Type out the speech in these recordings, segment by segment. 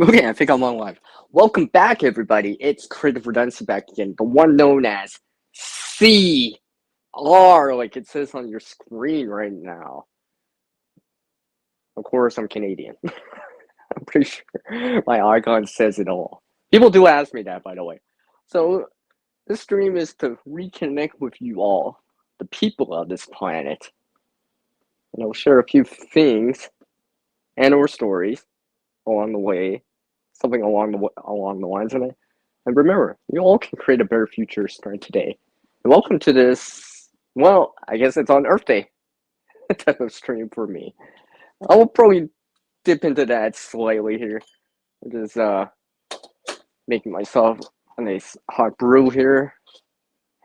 Okay, I think I'm on live. Welcome back, everybody. It's Creative Redundancy back again, the one known as CR, like it says on your screen right now. Of course, I'm Canadian. I'm pretty sure my icon says it all. People do ask me that, by the way. So, this stream is to reconnect with you all, the people of this planet. And I'll share a few things and or stories along the way, something along the lines of it. And remember, you all can create a better future starting today. And welcome to this. Well, I guess it's on Earth Day type of stream for me. I will probably dip into that slightly here. I'm just making myself a nice hot brew here.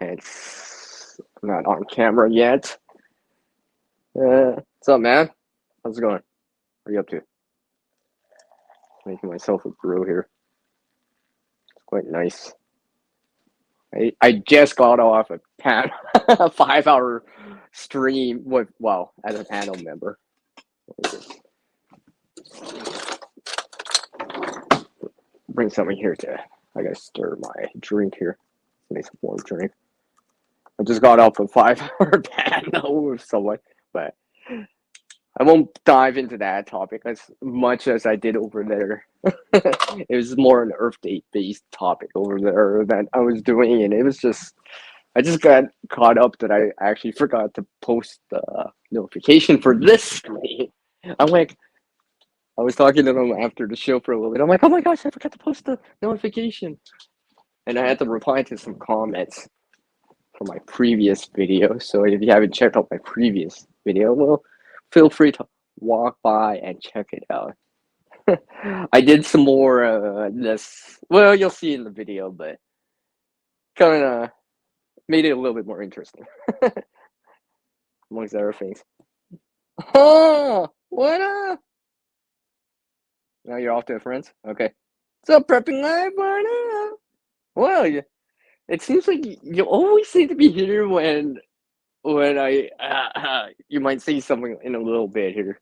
It's not on camera yet. What's up, man? How's it going? What are you up to? Making myself a brew here. It's quite nice. I just got off a 5-hour stream with, well, as a panel member. Bring something here I gotta stir my drink here. Nice warm drink. I just got off a 5-hour panel with someone, but I won't dive into that topic as much as I did over there. It was more an Earth Day based topic over there that I was doing, and it was just I just got caught up that I actually forgot to post the notification for this stream. I'm like, I was talking to them after the show for a little bit. I'm like, oh my gosh, I forgot to post the notification, and I had to reply to some comments from my previous video. So if you haven't checked out my previous video, well, feel free to walk by and check it out. I did some more this. Well, you'll see in the video, but kind of made it a little bit more interesting, amongst other things. Oh, what up? Now you're off to friends? Okay. So prepping live, what up? Well, it seems like you always seem to be here when I you might see something in a little bit here.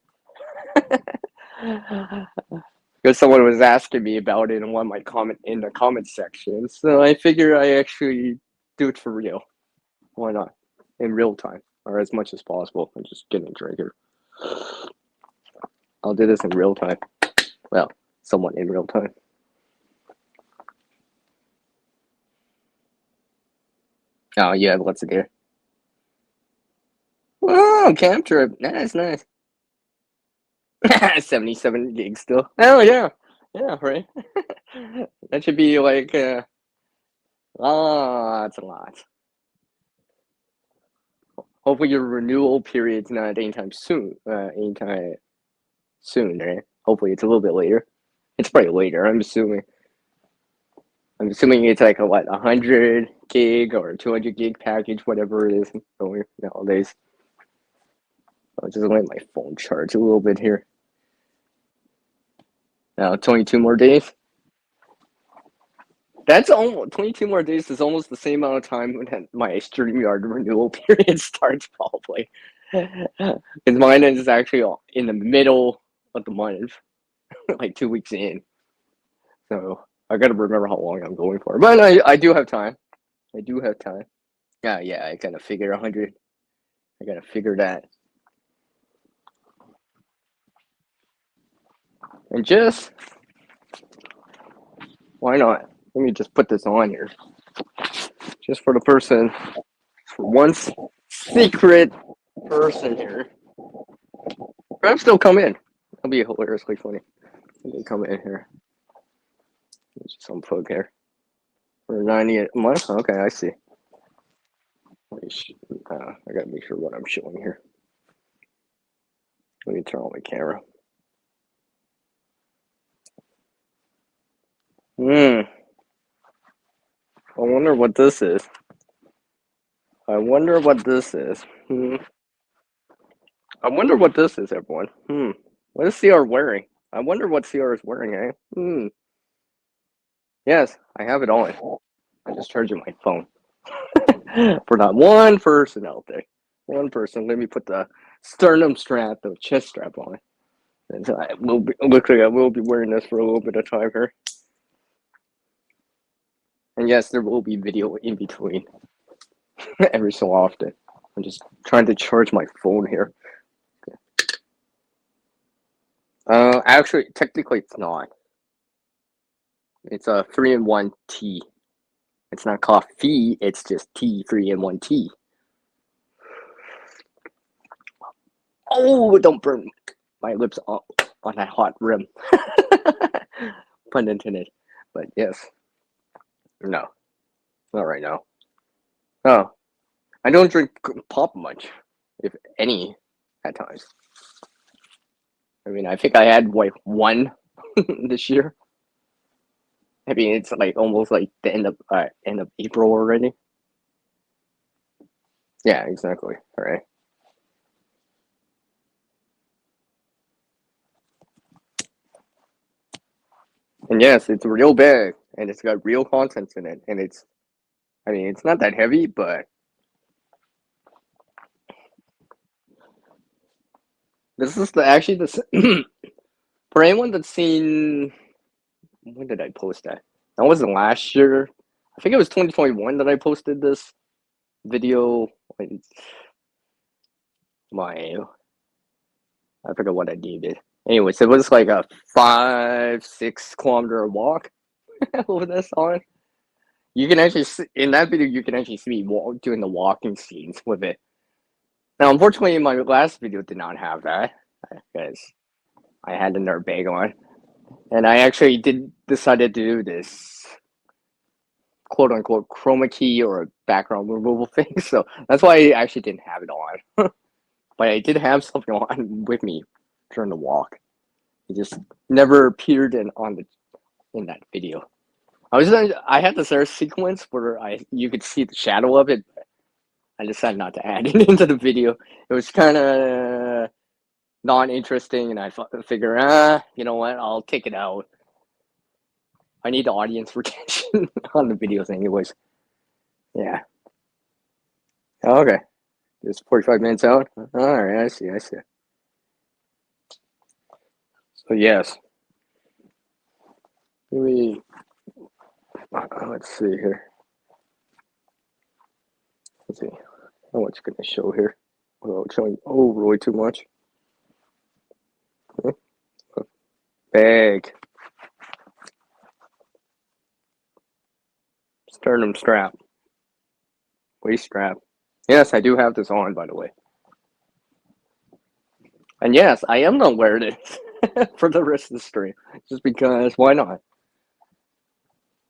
Because someone was asking me about it in one of my comment section, so I figure I actually do it for real. Why not? In real time, or as much as possible. I'm just getting a drink here. I'll do this in real time. Well, somewhat in real time. Oh yeah, what's it here? Oh, camp trip. That's nice. 77 gigs still. Oh yeah. Yeah, right. That should be like that's a lot. Hopefully your renewal period's not anytime soon. Anytime soon, right? Hopefully it's a little bit later. It's probably later, I'm assuming. I'm assuming it's like a 100 gig or 200 gig package, whatever it is going nowadays. I'll just let my phone charge a little bit here. Now 22 more days. That's almost 22 more days is almost the same amount of time when my StreamYard renewal period starts, probably. Because mine is actually in the middle of the month, like 2 weeks in. So I gotta remember how long I'm going for. But I do have time. I do have time. Yeah, I gotta figure 100. I gotta figure that. And just, why not? Let me just put this on here. Just for the person, for one secret person here. Perhaps they'll come in. That'll be hilariously funny. They come in here. Just unplug here. For 90 a month? Okay, I see. I gotta make sure what I'm showing here. Let me turn on my camera. I wonder what this is. I wonder what this is. I wonder what this is, everyone. What is CR wearing? I wonder what CR is wearing, eh? Yes, I have it on. I'm just charging my phone. For not one person out there. One person. Let me put the sternum strap, the chest strap on. And so looks like I will be wearing this for a little bit of time here. And yes, there will be video in between every so often. I'm just trying to charge my phone here. Actually, technically, it's not. It's a 3-in-1 tea. It's not coffee. It's just tea, 3-in-1 tea. Oh, don't burn my lips on that hot rim. Pun intended. But yes. No, not right now. Oh, I don't drink pop much, if any, at times. I mean, I think I had like one this year. I mean, it's like almost like the end of April already. Yeah, exactly. All right. And yes, it's real big, and it's got real contents in it, and I mean, it's not that heavy, but this is actually the for anyone that's seen. When did I post that? That wasn't last year. I think it was 2021 that I posted this video. My I forgot what I named it. Anyways, it was like a 5-6 kilometer walk with this on. You can actually see, in that video, you can actually see me doing the walking scenes with it. Now, unfortunately, my last video did not have that because I had another bag on, and I actually decided to do this quote unquote chroma key or background removal thing. So that's why I actually didn't have it on. But I did have something on with me during the walk. It just never appeared in that video. I had this other sequence where you could see the shadow of it. I decided not to add it into the video. It was kind of non-interesting, and I figure, you know what? I'll take it out. I need the audience retention on the videos, anyways. Yeah. Okay. It's 45 minutes out. All right. I see. So yes. Let's see here. Let's see. How much can I show here without showing really too much? Bag. Sternum strap. Waist strap. Yes, I do have this on, by the way. And yes, I am gonna wear this for the rest of the stream, just because. Why not?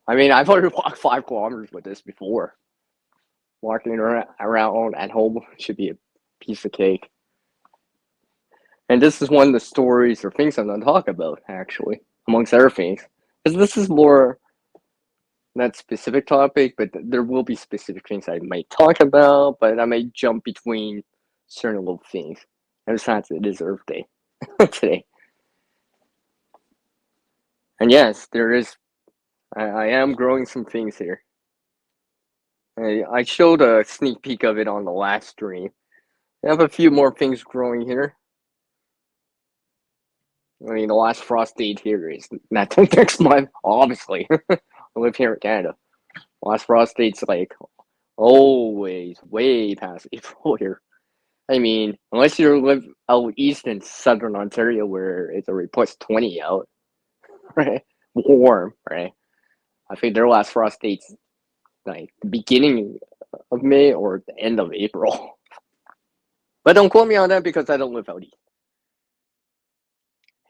I mean, I've already walked 5 kilometers with this before. Walking around at home should be a piece of cake. And this is one of the stories or things I'm gonna talk about, actually, amongst other things, because this is more that specific topic, but there will be specific things I might talk about, but I may jump between certain little things. And besides, it is Earth Day today. And yes, there is. I am growing some things here. I showed a sneak peek of it on the last stream. I have a few more things growing here. I mean, the last frost date here is not till next month, obviously. I live here in Canada. Last frost date's like always way past April here. I mean, unless you live out east in southern Ontario where it's already plus 20 out, right? Warm, right? I think their last frost date's like the beginning of May or the end of April. But don't quote me on that because I don't live out east.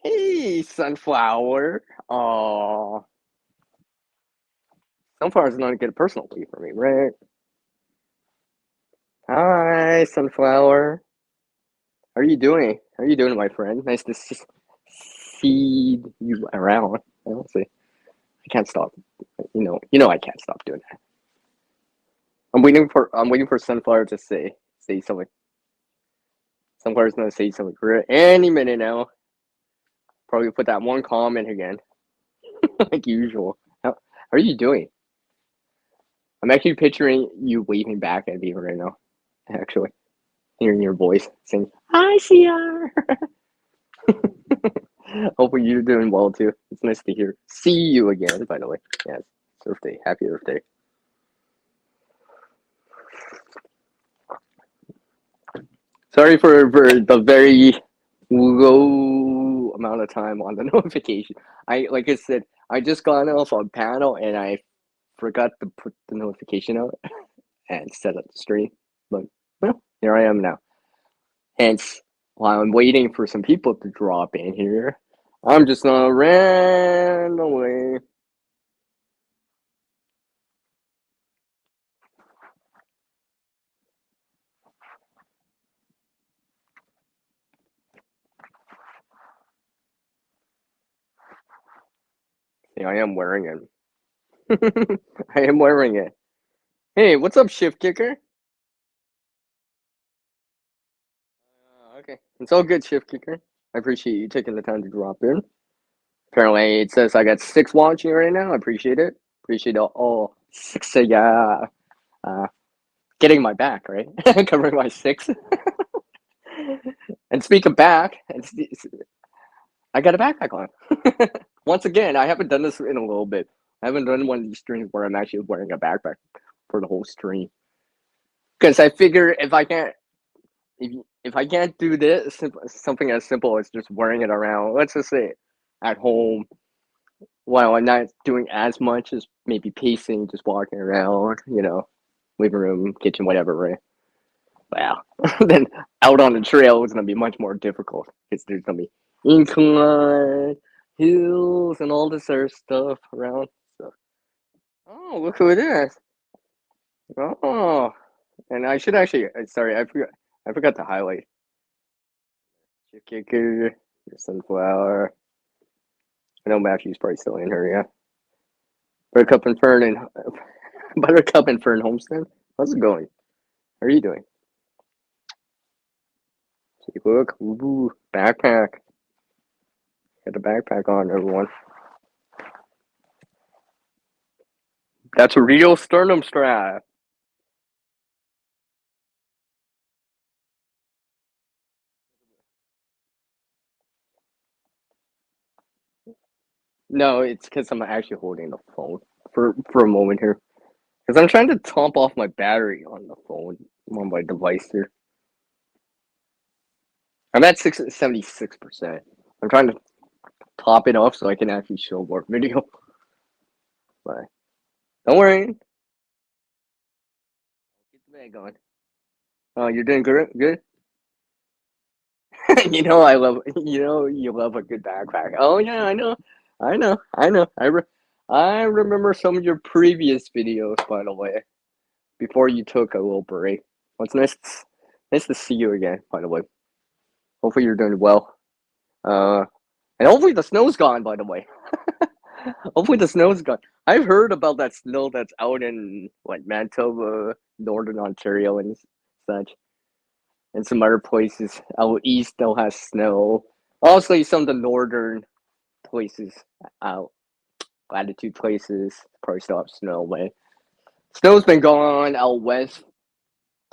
Hey, sunflower. Aw. Sunflower's not get a personal plea for me, right? Hi, sunflower. How are you doing? How are you doing, my friend? Nice to see you around. Let's see. I can't stop. You know I can't stop doing that. I'm waiting for Sunflower to say something. Sunflower's gonna say something for any minute now. Probably put that one comment again, like usual. How are you doing? I'm actually picturing you waving back at me right now. Actually, hearing your voice saying, "Hi, CR." Hopefully you're doing well too. It's nice to hear. See you again, by the way. Yes, Earth Day. Happy Earth Day. Sorry for the very low amount of time on the notification. Like I said, I just got off a panel and I forgot to put the notification out and set up the stream. But well, here I am now. Hence, while I'm waiting for some people to drop in here, I'm just gonna ran away. Yeah, I am wearing it. I am wearing it. Hey, what's up, Shift Kicker? Okay, it's all good, Shift Kicker. I appreciate you taking the time to drop in. Apparently, it says I got 6 watching right now. I appreciate it. Appreciate all 6 of ya getting my back, right? Covering my 6. And speak of back, I got a backpack on. Once again, I haven't done this in a little bit. I haven't done one of these streams where I'm actually wearing a backpack for the whole stream. Because I figure if I can't do this, something as simple as just wearing it around, let's just say at home, while I'm not doing as much as maybe pacing, just walking around, living room, kitchen, whatever, right? Well, then out on the trail is going to be much more difficult because there's going to be incline, hills, and all this other stuff around. So. Oh, look who it is. Oh, and I should actually, sorry, I forgot to highlight. Kicker, your sunflower. I know Matthew's probably still in here, yeah. Buttercup and Fern and Buttercup and Fern Homestead. How's it going? How are you doing? Take a look. Ooh, backpack. Got the backpack on, everyone. That's a real sternum strap. No, it's because I'm actually holding the phone for a moment here. Because I'm trying to top off my battery on the phone, on my device here. I'm at 76%. I'm trying to top it off so I can actually show more video. But don't worry. Get the bag on. Oh, you're doing good? Good? I love, you love a good backpack. Oh, yeah, I know. I know. I know. I remember some of your previous videos, by the way, before you took a little break. Well, it's nice to see you again, by the way. Hopefully you're doing well. And hopefully the snow's gone, by the way. Hopefully the snow's gone. I've heard about that snow that's out in, like, Manitoba, Northern Ontario, and such. And some other places out east still has snow. Also, some of the northern places out latitude places probably still have snow, but snow's been going on out west.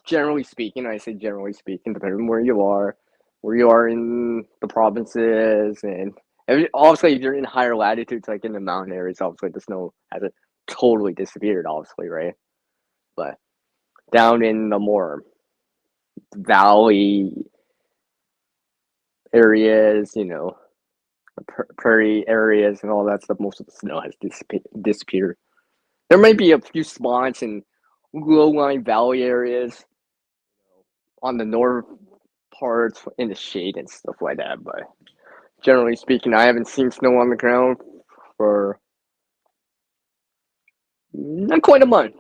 Generally speaking, I say generally speaking, depending on where you are in the provinces, and obviously if you're in higher latitudes, like in the mountain areas, obviously the snow hasn't totally disappeared, obviously, right? But down in the more valley areas, prairie areas and all that stuff, most of the snow has disappeared. There might be a few spots in low-lying valley areas on the north parts in the shade and stuff like that, but generally speaking, I haven't seen snow on the ground for not quite a month.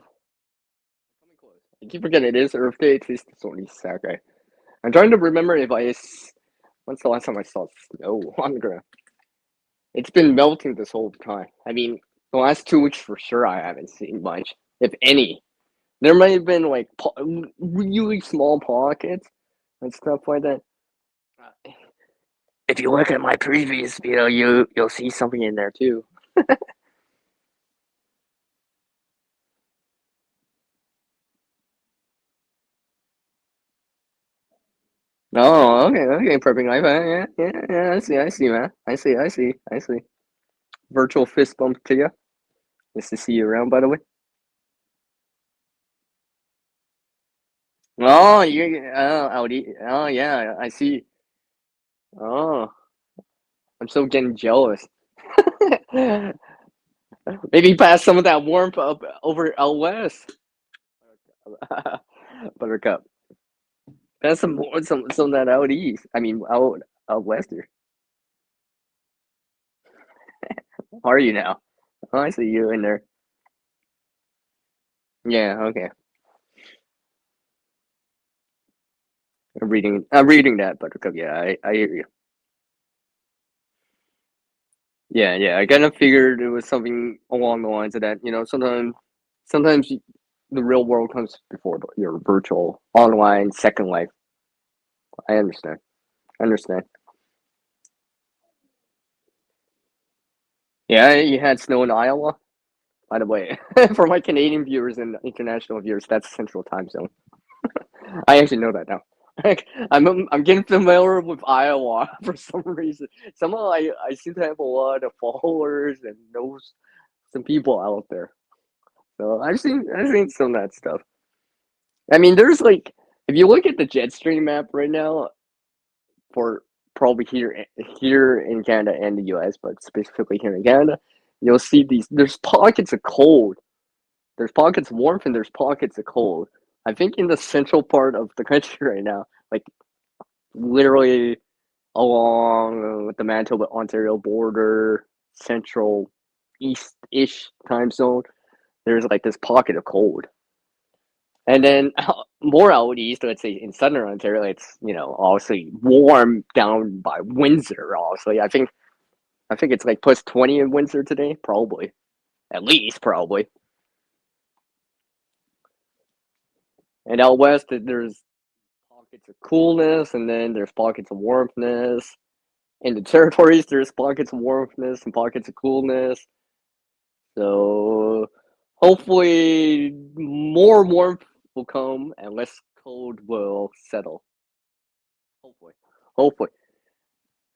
I keep forgetting it is Earth Day. At least it's only Saturday. I'm trying to remember when's the last time I saw snow on the ground. It's been melting this whole time. I mean, the last 2 weeks for sure I haven't seen much, if any. There might have been like really small pockets and stuff like that. If you look at my previous video, you'll see something in there too. Oh, okay, perfect life. Yeah. I see, man. I see. Virtual fist bump to you. Nice to see you around, by the way. Oh, Audi. Oh, yeah, I see. Oh, I'm so getting jealous. Maybe pass some of that warmth up over out west. Buttercup. Pass some more, some of that out east. I mean, out west here. How are you now? Oh, I see you in there. Yeah, okay. I'm reading that, Buttercup. Yeah, I hear you. Yeah. I kind of figured it was something along the lines of that. Sometimes the real world comes before your virtual online second life. I understand. I understand. Yeah, you had snow in Iowa. By the way, for my Canadian viewers and international viewers, that's Central Time Zone. I actually know that now. Like, I'm getting familiar with Iowa for some reason. Somehow I seem to have a lot of followers and know some people out there. So I've seen some of that stuff. I mean, there's like if you look at the jet stream map right now for probably here in Canada and the US, but specifically here in Canada, you'll see these. There's pockets of cold. There's pockets of warmth and there's pockets of cold. I think in the central part of the country right now, like literally along with the Manitoba Ontario border, central east-ish time zone, there's like this pocket of cold. And then more out east, let's say in southern Ontario, it's obviously warm down by Windsor. Obviously, I think it's like plus 20 in Windsor today, probably at least probably. And out west, there's pockets of coolness, and then there's pockets of warmthness. In the territories, there's pockets of warmthness and pockets of coolness. So hopefully, more warmth will come and less cold will settle. Hopefully, hopefully.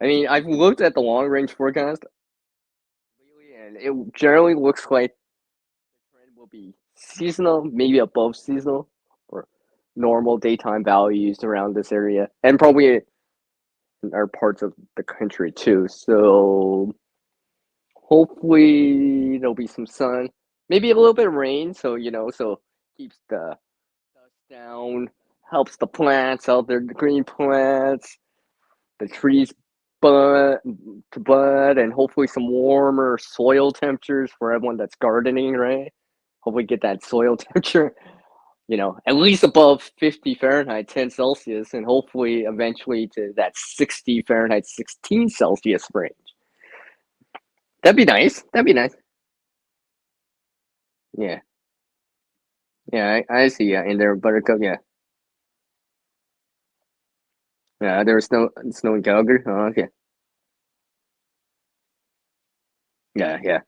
I mean, I've looked at the long range forecast lately, and it generally looks like the trend will be seasonal, maybe above seasonal, or normal daytime values around this area, and probably in our parts of the country too. So hopefully there'll be some sun, maybe a little bit of rain, so keeps the dust down, helps the plants out there, the green plants, the trees bud to bud, and hopefully some warmer soil temperatures for everyone that's gardening, right? Hopefully get that soil temperature, at least above 50 Fahrenheit, 10 Celsius, and hopefully eventually to that 60 Fahrenheit, 16 Celsius range. That'd be nice. That'd be nice. Yeah. Yeah, I see. Yeah, in there, Buttercup. Yeah. Yeah, there was snow in Calgary. Oh, okay. Yeah.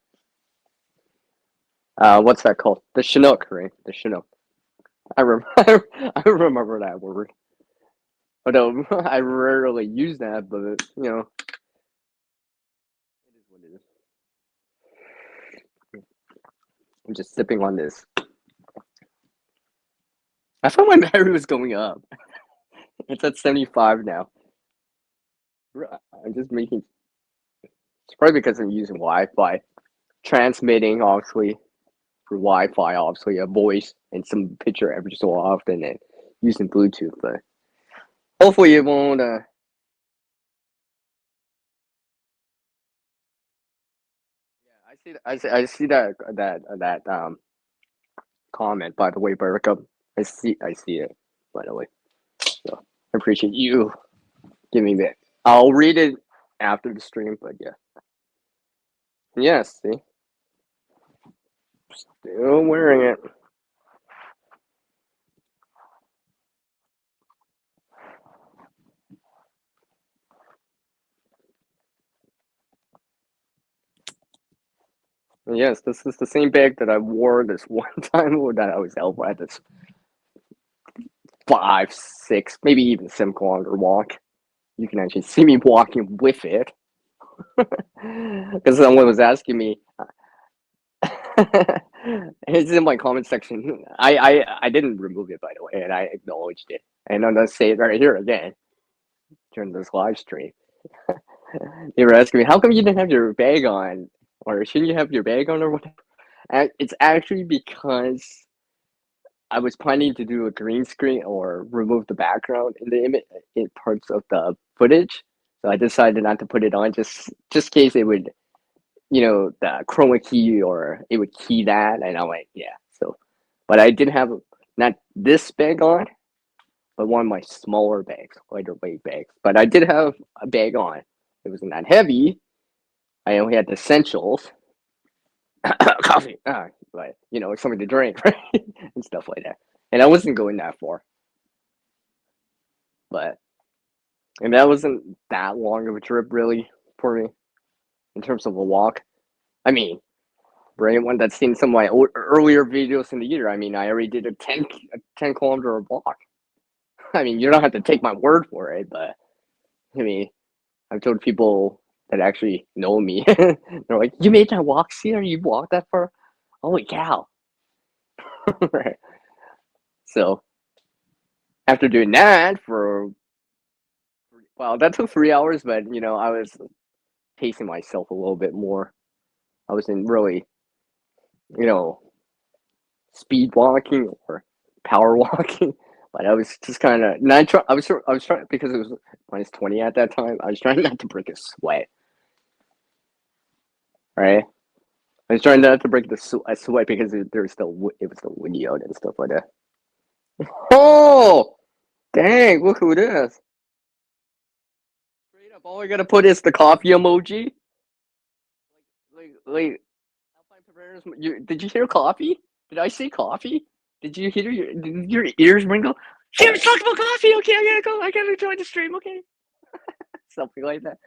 What's that called? The Chinook, right? The Chinook. I rem- I remember that word. Although I rarely use that, but it is what it is. I'm just sipping on this. I thought my battery was going up. It's at 75 now. I'm just making. It's probably because I'm using Wi-Fi, transmitting obviously for Wi-Fi, obviously a voice and some picture every so often, and using Bluetooth. But hopefully it won't. Yeah, I see that comment, by the way, Buttercup. I see it, by the way. So I appreciate you giving me that. I'll read it after the stream, but yeah. Yes, see, still wearing it. Yes, this is the same bag that I wore this one time that I was out at this 5, 6, maybe even 7 kilometer walk. You can actually see me walking with it. Because someone was asking me, it's in my comment section. I didn't remove it, by the way, and I acknowledged it. And I'm gonna say it right here again during this live stream. They were asking me, how come you didn't have your bag on? Or shouldn't you have your bag on or whatever? And it's actually because I was planning to do a green screen or remove the background in the image in parts of the footage. So I decided not to put it on just in case it would, the chroma key or it would key that. And I'm like, yeah. So, but I did have not this bag on, but one of my smaller bags, lighter weight bags. But I did have a bag on. It wasn't that heavy. I only had the essentials, coffee, but something to drink, right, and stuff like that. And I wasn't going that far, but and that wasn't that long of a trip really for me in terms of a walk. I mean, for anyone that's seen some of my earlier videos in the year, I mean, I already did a 10 kilometer walk. I mean, you don't have to take my word for it, but I mean, I've told people that actually know me. They're like, "You made that walk, Cedar? You walked that far? Holy cow!" Right. So after doing that that took 3 hours, but I was pacing myself a little bit more. I wasn't really, you know, speed walking or power walking, but I was just kind of not trying. I was trying because it was -20 at that time. I was trying not to break a sweat, right? I was trying not to break a sweat because it was still windy out and stuff like that. Oh, dang! Look who it is. Straight up, all I gotta put is the coffee emoji. Like, did you hear coffee? Did I say coffee? Did your ears ring? She was talking about coffee. Okay, I gotta go. I gotta join the stream. Okay, something like that.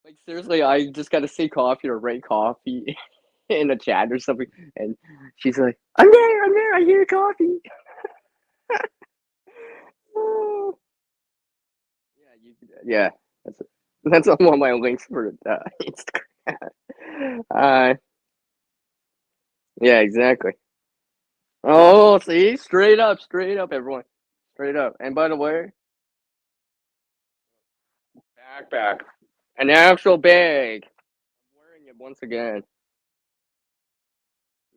Like seriously, I just gotta say coffee or write coffee in a chat or something, and she's like, "I'm there. I'm there. I hear coffee." Oh, yeah. That's one of my links for Instagram. Yeah, exactly. Oh, see, straight up, everyone, straight up. And by the way, backpack, an actual bag. I'm wearing it once again.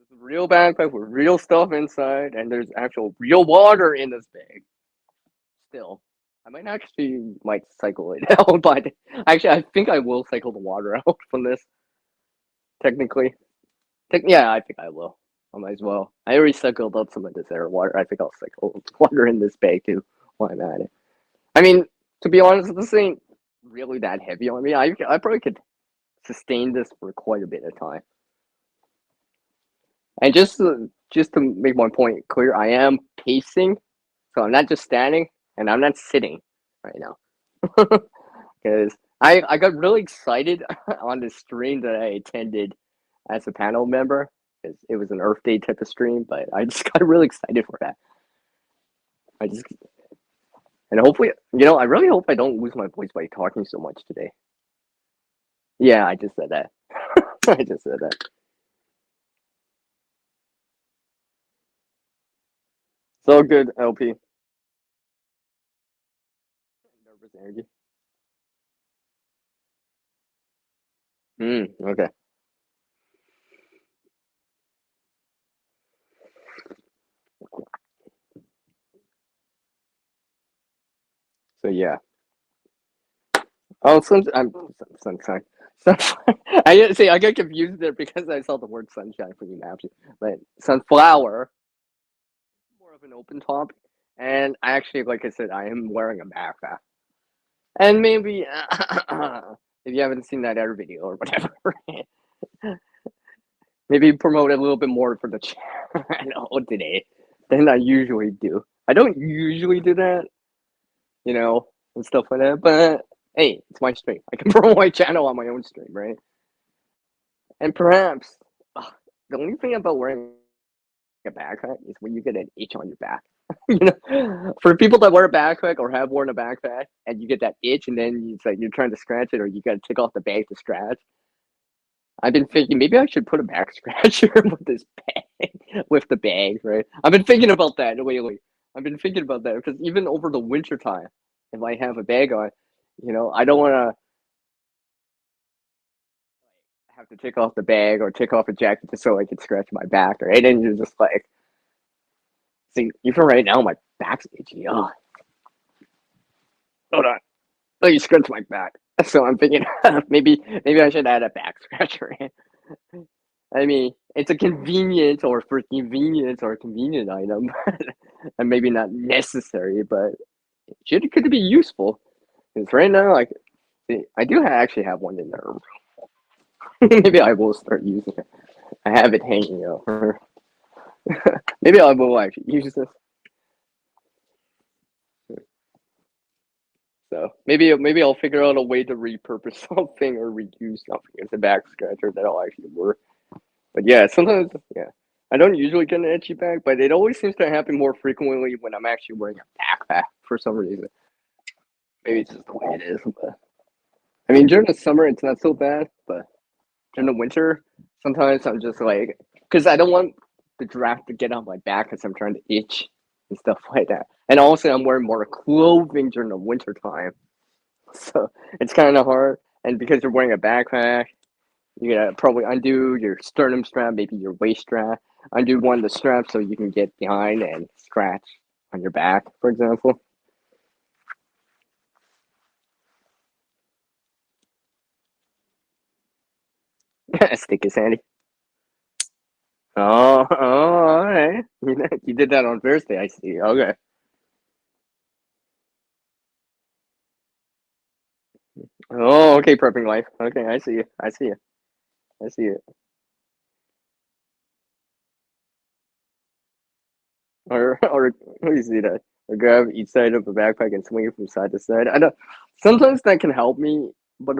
It's a real backpack with real stuff inside, and there's actual real water in this bag. Still, I might cycle it out, but actually, I think I will cycle the water out from this. Technically, yeah, I think I will. I might as well. I already cycled up some of this air water. I think I'll cycle water in this bag too while I'm at it. I mean, to be honest, this ain't really that heavy on me. I probably could sustain this for quite a bit of time. And just to make my point clear, I am pacing, so I'm not just standing and I'm not sitting right now. Because I got really excited on the stream that I attended as a panel member. It was an Earth Day type of stream, but I just got really excited for that. I just and hopefully, I really hope I don't lose my voice by talking so much today. Yeah, I just said that. I just said that. So good, LP. Nervous energy. Okay. So yeah. Oh, sunshine. Sunshine. I got confused there because I saw the word sunshine for you now. But sunflower, more of an open topic. And actually, like I said, I am wearing a backpack. And maybe if you haven't seen that other video or whatever, maybe promote a little bit more for the channel today than I usually do. I don't usually do that, and stuff like that. But hey, it's my stream. I can promote my channel on my own stream, right? And perhaps the only thing about wearing a backpack is when you get an itch on your back. You know, for people that wear a backpack or have worn a backpack, and you get that itch, and then it's like you're trying to scratch it, or you got to take off the bag to scratch. I've been thinking maybe I should put a back scratcher with this bag, with the bag, right? I've been thinking about that lately. I've been thinking about that because even over the winter time, if I have a bag on, I don't want to have to take off the bag or take off a jacket just so I can scratch my back, right? And you're just like, see, even right now, my back's itchy. Oh, hold on, let me scratch my back. So I'm thinking maybe I should add a back scratcher in. I mean, it's a convenience or for convenience or a convenient item, and maybe not necessary, but it could be useful. Because right now, like, see, I do actually have one in there. Maybe I will start using it. I have it hanging over. Maybe I will actually use this. So maybe I'll figure out a way to repurpose something or reuse something as a back scratcher that'll actually work. But yeah, sometimes yeah. I don't usually get an itchy back, but it always seems to happen more frequently when I'm actually wearing a backpack for some reason. Maybe it's just the way it is. But I mean, during the summer it's not so bad, but during the winter, sometimes I'm just like, because I don't want the draft to get on my back because I'm trying to itch and stuff like that. And also, I'm wearing more clothing during the winter time, so it's kind of hard. And because you're wearing a backpack, you gotta probably undo your sternum strap, maybe your waist strap. Undo one of the straps so you can get behind and scratch on your back, for example. Stick is handy. All right. You did that on Thursday, I see. Okay. Oh, okay, prepping life. Okay, I see you. I see you. I see it. Or let me see that. Or grab each side of the backpack and swing it from side to side. I don't. Sometimes that can help me, but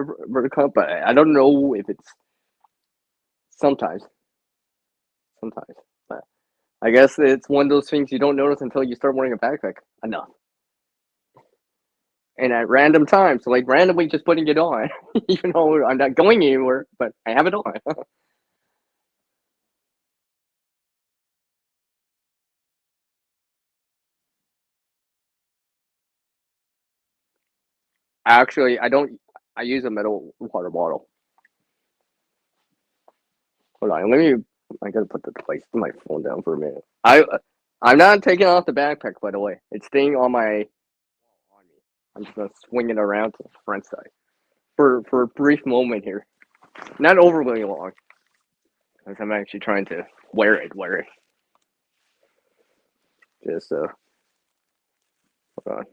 but I don't know if it's sometimes. Sometimes, but I guess it's one of those things you don't notice until you start wearing a backpack enough, and at random times, so like randomly just putting it on, even though I'm not going anywhere, but I have it on. Actually, I don't. I use a metal water bottle. Hold on, let me. I gotta put the place my phone down for a minute. I'm not taking off the backpack, by the way. It's staying on me. I'm just gonna swing it around to the front side for a brief moment here. Not overly long, because I'm actually trying to wear it. Just hold on.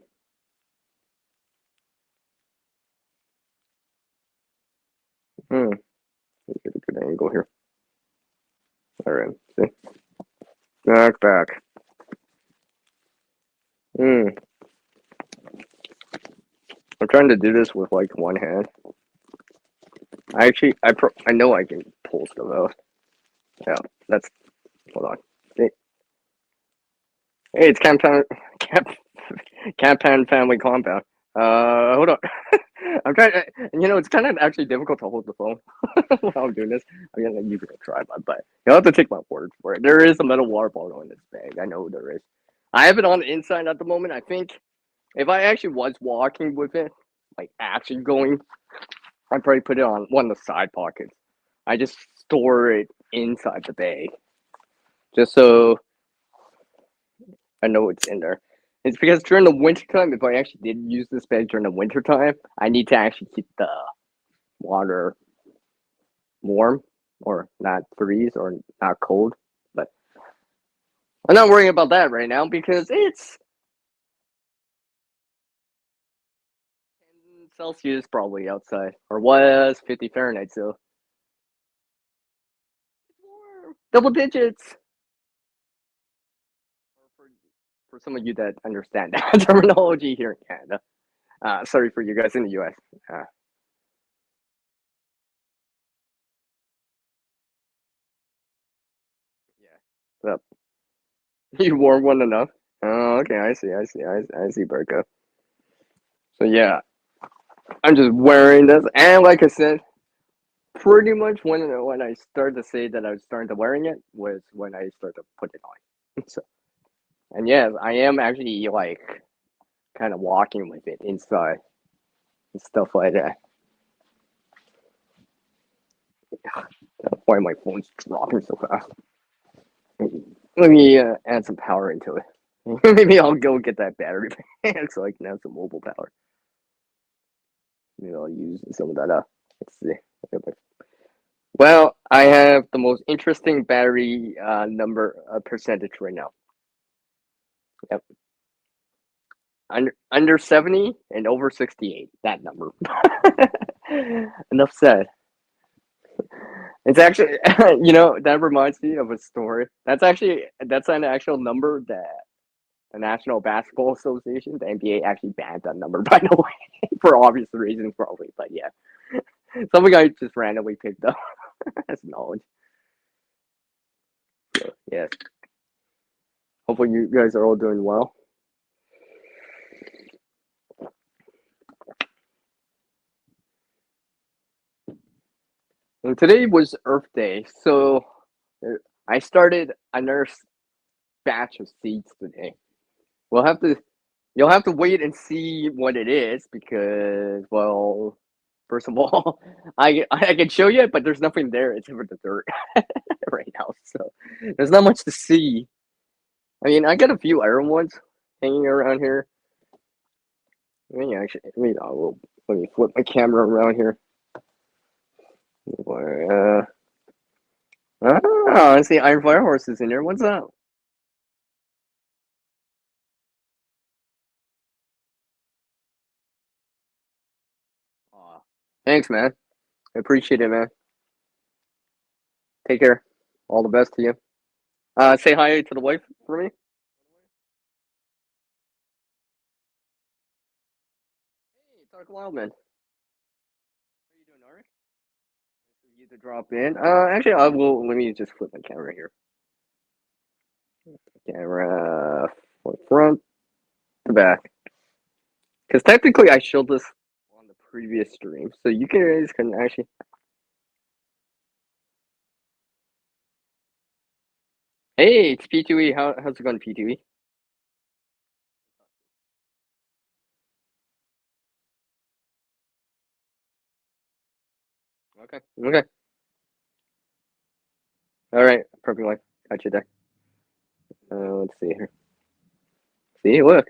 Hmm, let me get a good angle here. All right, see, back. Hmm, I'm trying to do this with like one hand. I know I can pull stuff out. Yeah, that's hold on. See, hey, it's Camp Campan family compound. Hold on. I'm trying to, it's kind of actually difficult to hold the phone while I'm doing this. I'm gonna use it a tripod, but you'll have to take my word for it. There is a metal water bottle in this bag. I know there is. I have it on the inside at the moment. I think if I actually was walking with it, like actually going, I'd probably put it on one of the side pockets. I just store it inside the bag just so I know it's in there. It's because during the winter time, if I actually did use this bag during the winter time, I need to actually keep the water warm or not freeze or not cold. But I'm not worrying about that right now because it's 10 Celsius probably outside or was 50 Fahrenheit, so warm. Double digits. For, for some of you that understand that terminology here in Canada. Sorry for you guys in the US. Yeah. Yep. You warm one enough. Oh, okay, I see, Berko. So yeah, I'm just wearing this, and like I said, pretty much when I started to say that I was starting to wearing it was when I started to put it on. So, and yes, I am actually like kind of walking with it inside and stuff like that. That's why my phone's dropping so fast. Let me add some power into it. Maybe I'll go get that battery pack so I can have some mobile power. Maybe I'll use some of that up. Let's see. Well, I have the most interesting battery number percentage right now. Yep. Under 70 and over 68. That number. Enough said. It's actually, that reminds me of a story. That's an actual number that the National Basketball Association, the NBA, actually banned that number, by the way, for obvious reasons, probably. But yeah, some guy just randomly picked up as knowledge. So yeah, hopefully you guys are all doing well. And today was Earth Day, so I started another batch of seeds today. We'll have to You'll have to wait and see what it is because, well, first of all, I can show you, but there's nothing there except for the dirt right now. So there's not much to see. I mean, I got a few iron ones hanging around here. Let me flip my camera around here. I see Iron Fire horses in there. What's up? Aw, thanks, man. I appreciate it, man. Take care. All the best to you. Say hi to the wife for me. Hey, Dark Wildman. How you doing, alright? Nice of you to drop in. Actually, I will. Let me just flip my camera here. Camera front to back. Because technically, I showed this on the previous stream, so you guys can actually. Hey, it's P2E. How's it going, P2E? Okay. Okay. All right. Perfect. Life. Got you there. Let's see here. See, look.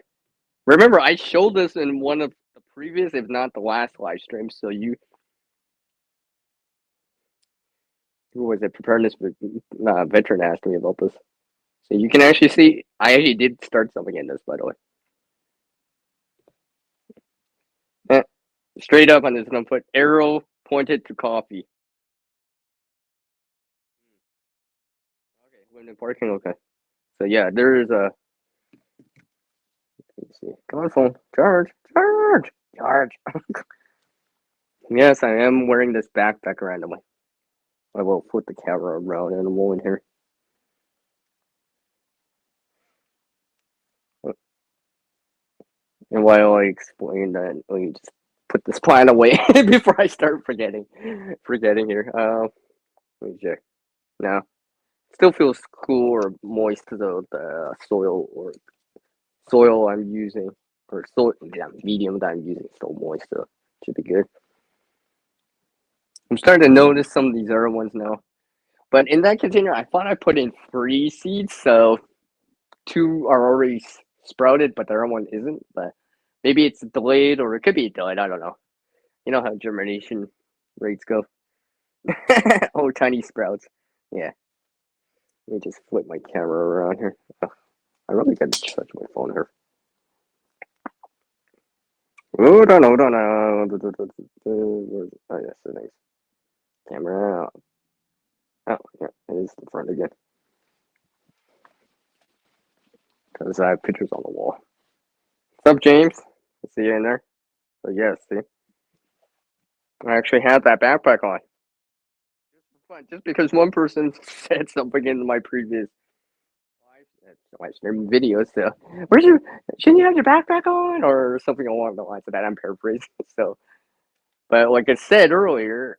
Remember, I showed this in one of the previous, if not the last live stream. So who was it? Preparedness veteran asked me about this. So you can actually see, I actually did start something in this, by the way. Eh, straight up, I'm just gonna put arrow pointed to coffee. Okay, limited parking. Okay. So yeah, there is a. Let's see. Come on, phone. Charge. Charge. Charge. Yes, I am wearing this backpack randomly. I will put the camera around in a moment here. And while I explain that, let me just put this plan away before I start forgetting here. Let me check. Now, still feels cool or moist to the soil I'm using, or soil, yeah, medium that I'm using is still moist, so should be good. I'm starting to notice some of these other ones now. But in that container, I thought I put in 3 seeds, so 2 are already sprouted, but the other one isn't. But maybe it's delayed, or it could be delayed. I don't know. You know how germination rates go. Oh, tiny sprouts. Yeah. Let me just flip my camera around here. Oh, I really got to charge my phone here. Hold on, hold on. Oh, yes, nice. Camera out. Oh, yeah, it is the front again. Because I have pictures on the wall. What's up, James? I see you in there. So, yes, see? I actually had that backpack on. Just for fun. Just because one person said something in my previous live, live stream videos. So, where's your? Shouldn't you have your backpack on or something along the lines of that? I'm paraphrasing. So, but like I said earlier,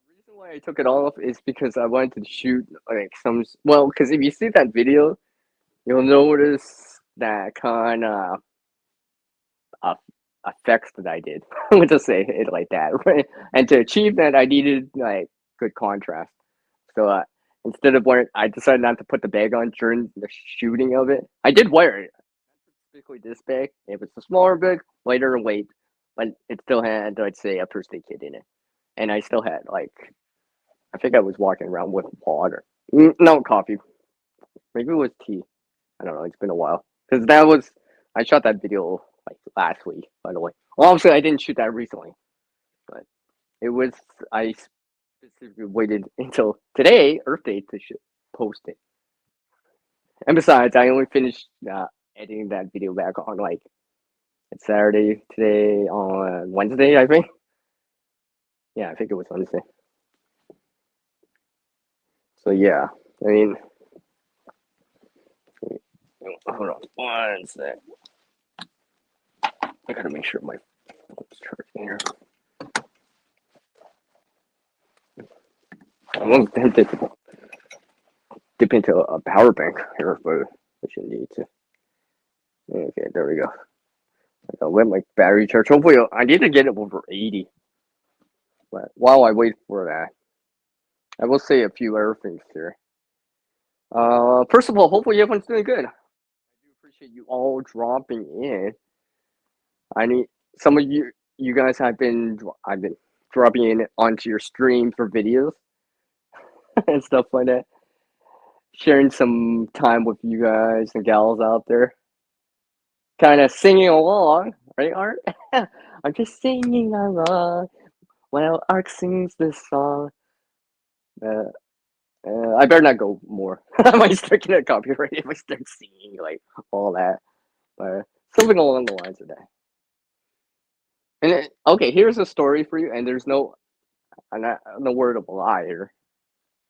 the reason why I took it off is because I wanted to shoot like some. Well, because if you see that video, you'll notice that kind of uh, effects that I did. Let's just say it like that, right? And to achieve that, I needed like good contrast. So instead of wearing, I decided not to put the bag on during the shooting of it. I did wear it, specifically this bag. It was a smaller bag, lighter in weight, but it still had, I'd say, a first aid kit in it. And I still had like, I think I was walking around with water. No coffee. Maybe it was tea. I don't know. It's been a while because that was I shot that video like last week. By the way, well, obviously I didn't shoot that recently, but it was I specifically waited until today, Earth Day, to post it. And besides, I only finished editing that video back on like it's Saturday today on Wednesday, I think. Yeah, I think it was Wednesday. So yeah, I mean, hold on one sec. I gotta make sure my phone's charging here. I'm almost tempted to dip into a power bank here, but I shouldn't need to. Okay, there we go. I'll let my battery charge. Hopefully, I need to get it over 80. But while I wait for that, I will say a few other things here. First of all, hopefully everyone's doing good. I do appreciate you all dropping in. I need some of you guys I've been dropping in onto your stream for videos and stuff like that. Sharing some time with you guys and gals out there. Kind of singing along, right, Art? I'm just singing along while Art sings this song. Uh, I better not go more. I might start getting a copyright if I start singing like all that, but something along the lines of that. And okay, here's a story for you, and there's no word of a lie here.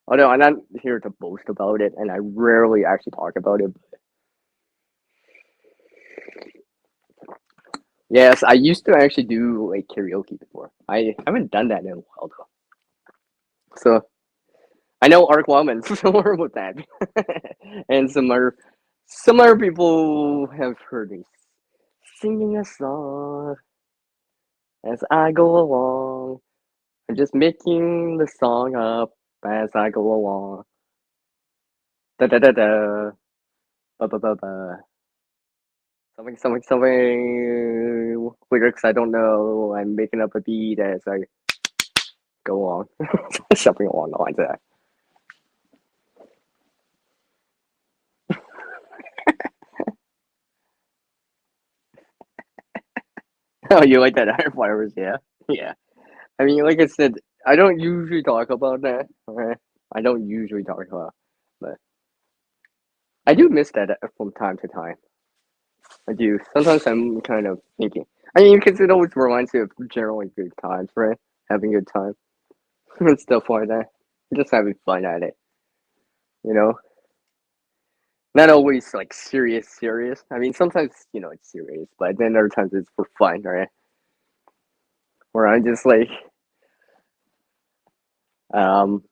Oh no, I'm not here to boast about it, and I rarely actually talk about it. Yes, I used to actually do like karaoke before. I haven't done that in a while though. So I know Arc Wildman familiar with that, and some other people have heard me singing a song as I go along. I'm just making the song up as I go along. Da da da da. Ba ba ba ba. Something. Lyrics I don't know. I'm making up a beat as I go along. Something along the lines of that. Oh, you like that iron flowers? Yeah, yeah. I mean, like I said, I don't usually talk about that. Okay? I don't usually talk about, but I do miss that from time to time. I do. Sometimes I'm kind of thinking. I mean, because it always reminds me of generally good times, right? Having a good time and stuff like that. Just having fun at it, you know. Not always like serious. I mean, sometimes it's serious, but then other times it's for fun, right? Where I'm just like, um,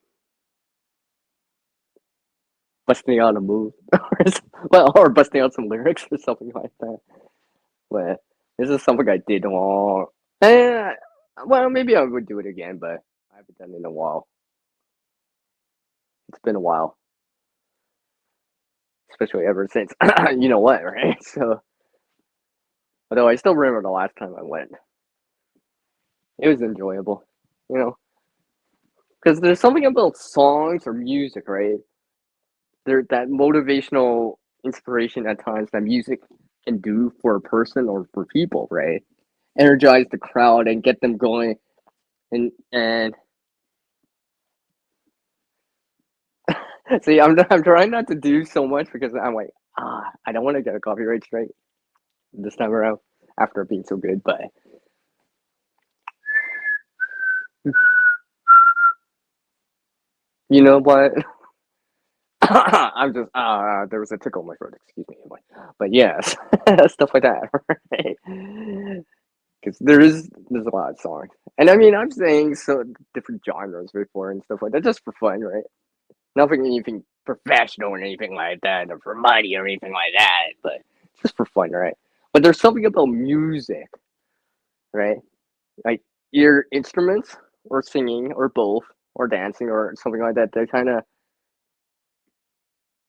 busting out a move, or busting out some lyrics or something like that. But this is something I did long. Eh, well, maybe I would do it again, but I haven't done it in a while. It's been a while, especially ever since you know what, right? So, although I still remember the last time I went, it was enjoyable, you know, because there's something about songs or music, right? There that motivational inspiration at times that music can do for a person or for people, right? Energize the crowd and get them going, and see, I'm trying not to do so much because I'm like, I don't want to get a copyright strike this time around after being so good. But you know what? I'm just there was a tickle in my throat. Excuse me. But yes, stuff like that, right? Because there's a lot of songs, and I mean I'm saying so different genres before and stuff like that just for fun, right? Nothing anything professional or anything like that, or for money or anything like that, but just for fun, right? But there's something about music, right? Like your instruments or singing or both or dancing or something like that that kind of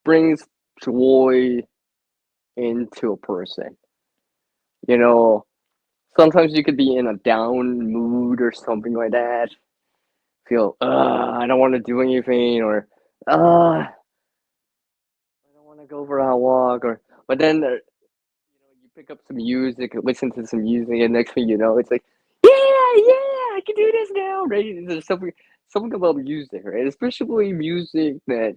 brings joy into a person. You know, sometimes you could be in a down mood or something like that. Feel, I don't want to do anything, or, I don't want to go for a walk, or, but then, you pick up some music, listen to some music, and next thing you know, it's like, yeah, I can do this now, right? There's something about music, right? Especially music that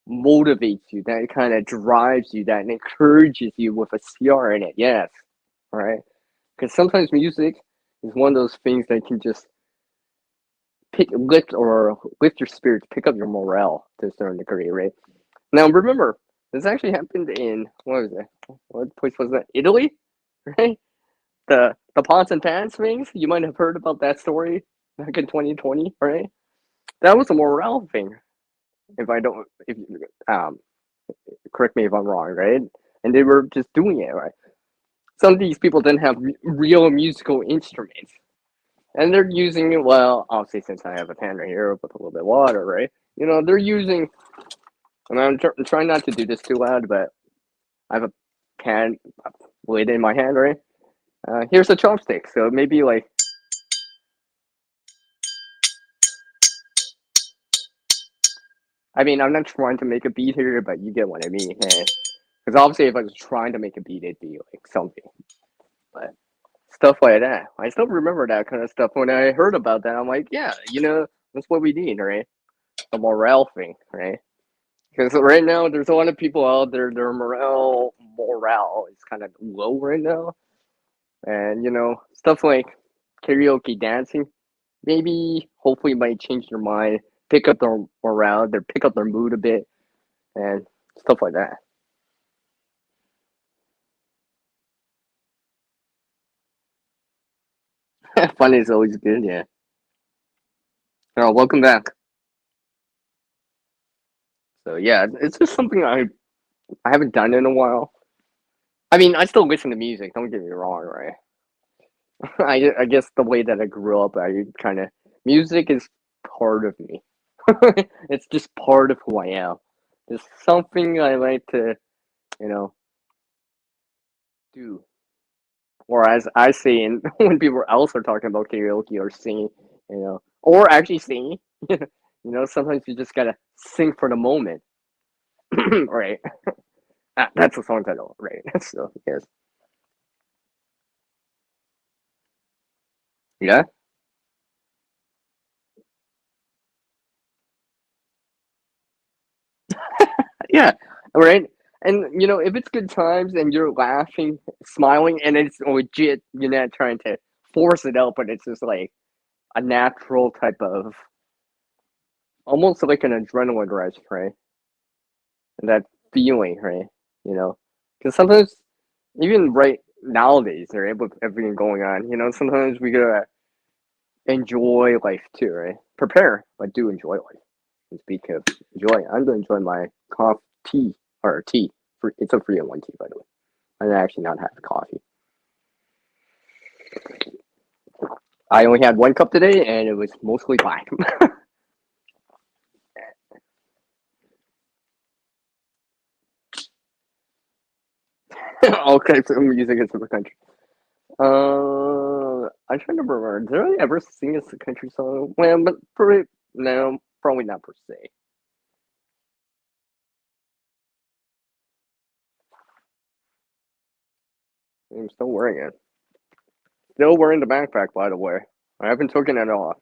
motivates you, that kind of drives you, that encourages you with a CR in it. Yes, right. Because sometimes music is one of those things that can just lift your spirits, pick up your morale to a certain degree, right? Now remember, this actually happened in what was it? What place was that? Italy, right? The pots and pans things. You might have heard about that story back in 2020, right? That was a morale thing. If I don't, if correct me if I'm wrong, right? And they were just doing it, right? Some of these people didn't have real musical instruments, and they're using, well, obviously since I have a pan right here with a little bit of water, right? They're using, and I'm trying not to do this too loud, but I have a pan lid in my hand, right? Here's a chopstick, so maybe like, I mean, I'm not trying to make a beat here, but you get what I mean. Because obviously, if I was trying to make a beat, it'd be like something, but stuff like that. I still remember that kind of stuff. When I heard about that, I'm like, yeah, that's what we need, right? A morale thing, right? Because right now, there's a lot of people out there, their morale is kind of low right now. And, stuff like karaoke dancing, maybe, hopefully, might change their mind, pick up their morale, pick up their mood a bit, and stuff like that. Fun is always good, yeah. Welcome back. So, yeah, it's just something I haven't done in a while. I mean, I still listen to music, don't get me wrong, right? I guess the way that I grew up, I kind of music is part of me. It's just part of who I am. It's something I like to, you know, do. Or as I say, and when people else are talking about karaoke or singing, or actually singing, sometimes you just gotta sing for the moment, right? That's a song title, right? So yes, yeah, yeah, right. And if it's good times and you're laughing, smiling, and it's legit, you're not trying to force it out, but it's just like a natural type of, almost like an adrenaline rush, right? And that feeling, right? Because sometimes, even right nowadays, right, with everything going on, sometimes we gotta enjoy life too, right? Prepare, but do enjoy life. And speak of enjoy, I'm gonna enjoy my coffee tea or tea. It's a 3-in-1 tea, by the way. I actually not have coffee. I only had one cup today, and it was mostly black. All kinds of music in the country. I'm trying to remember. Did I ever sing a country song? Well, but probably no, probably not per se. I'm still wearing it. Still wearing the backpack, by the way. I haven't taken it off.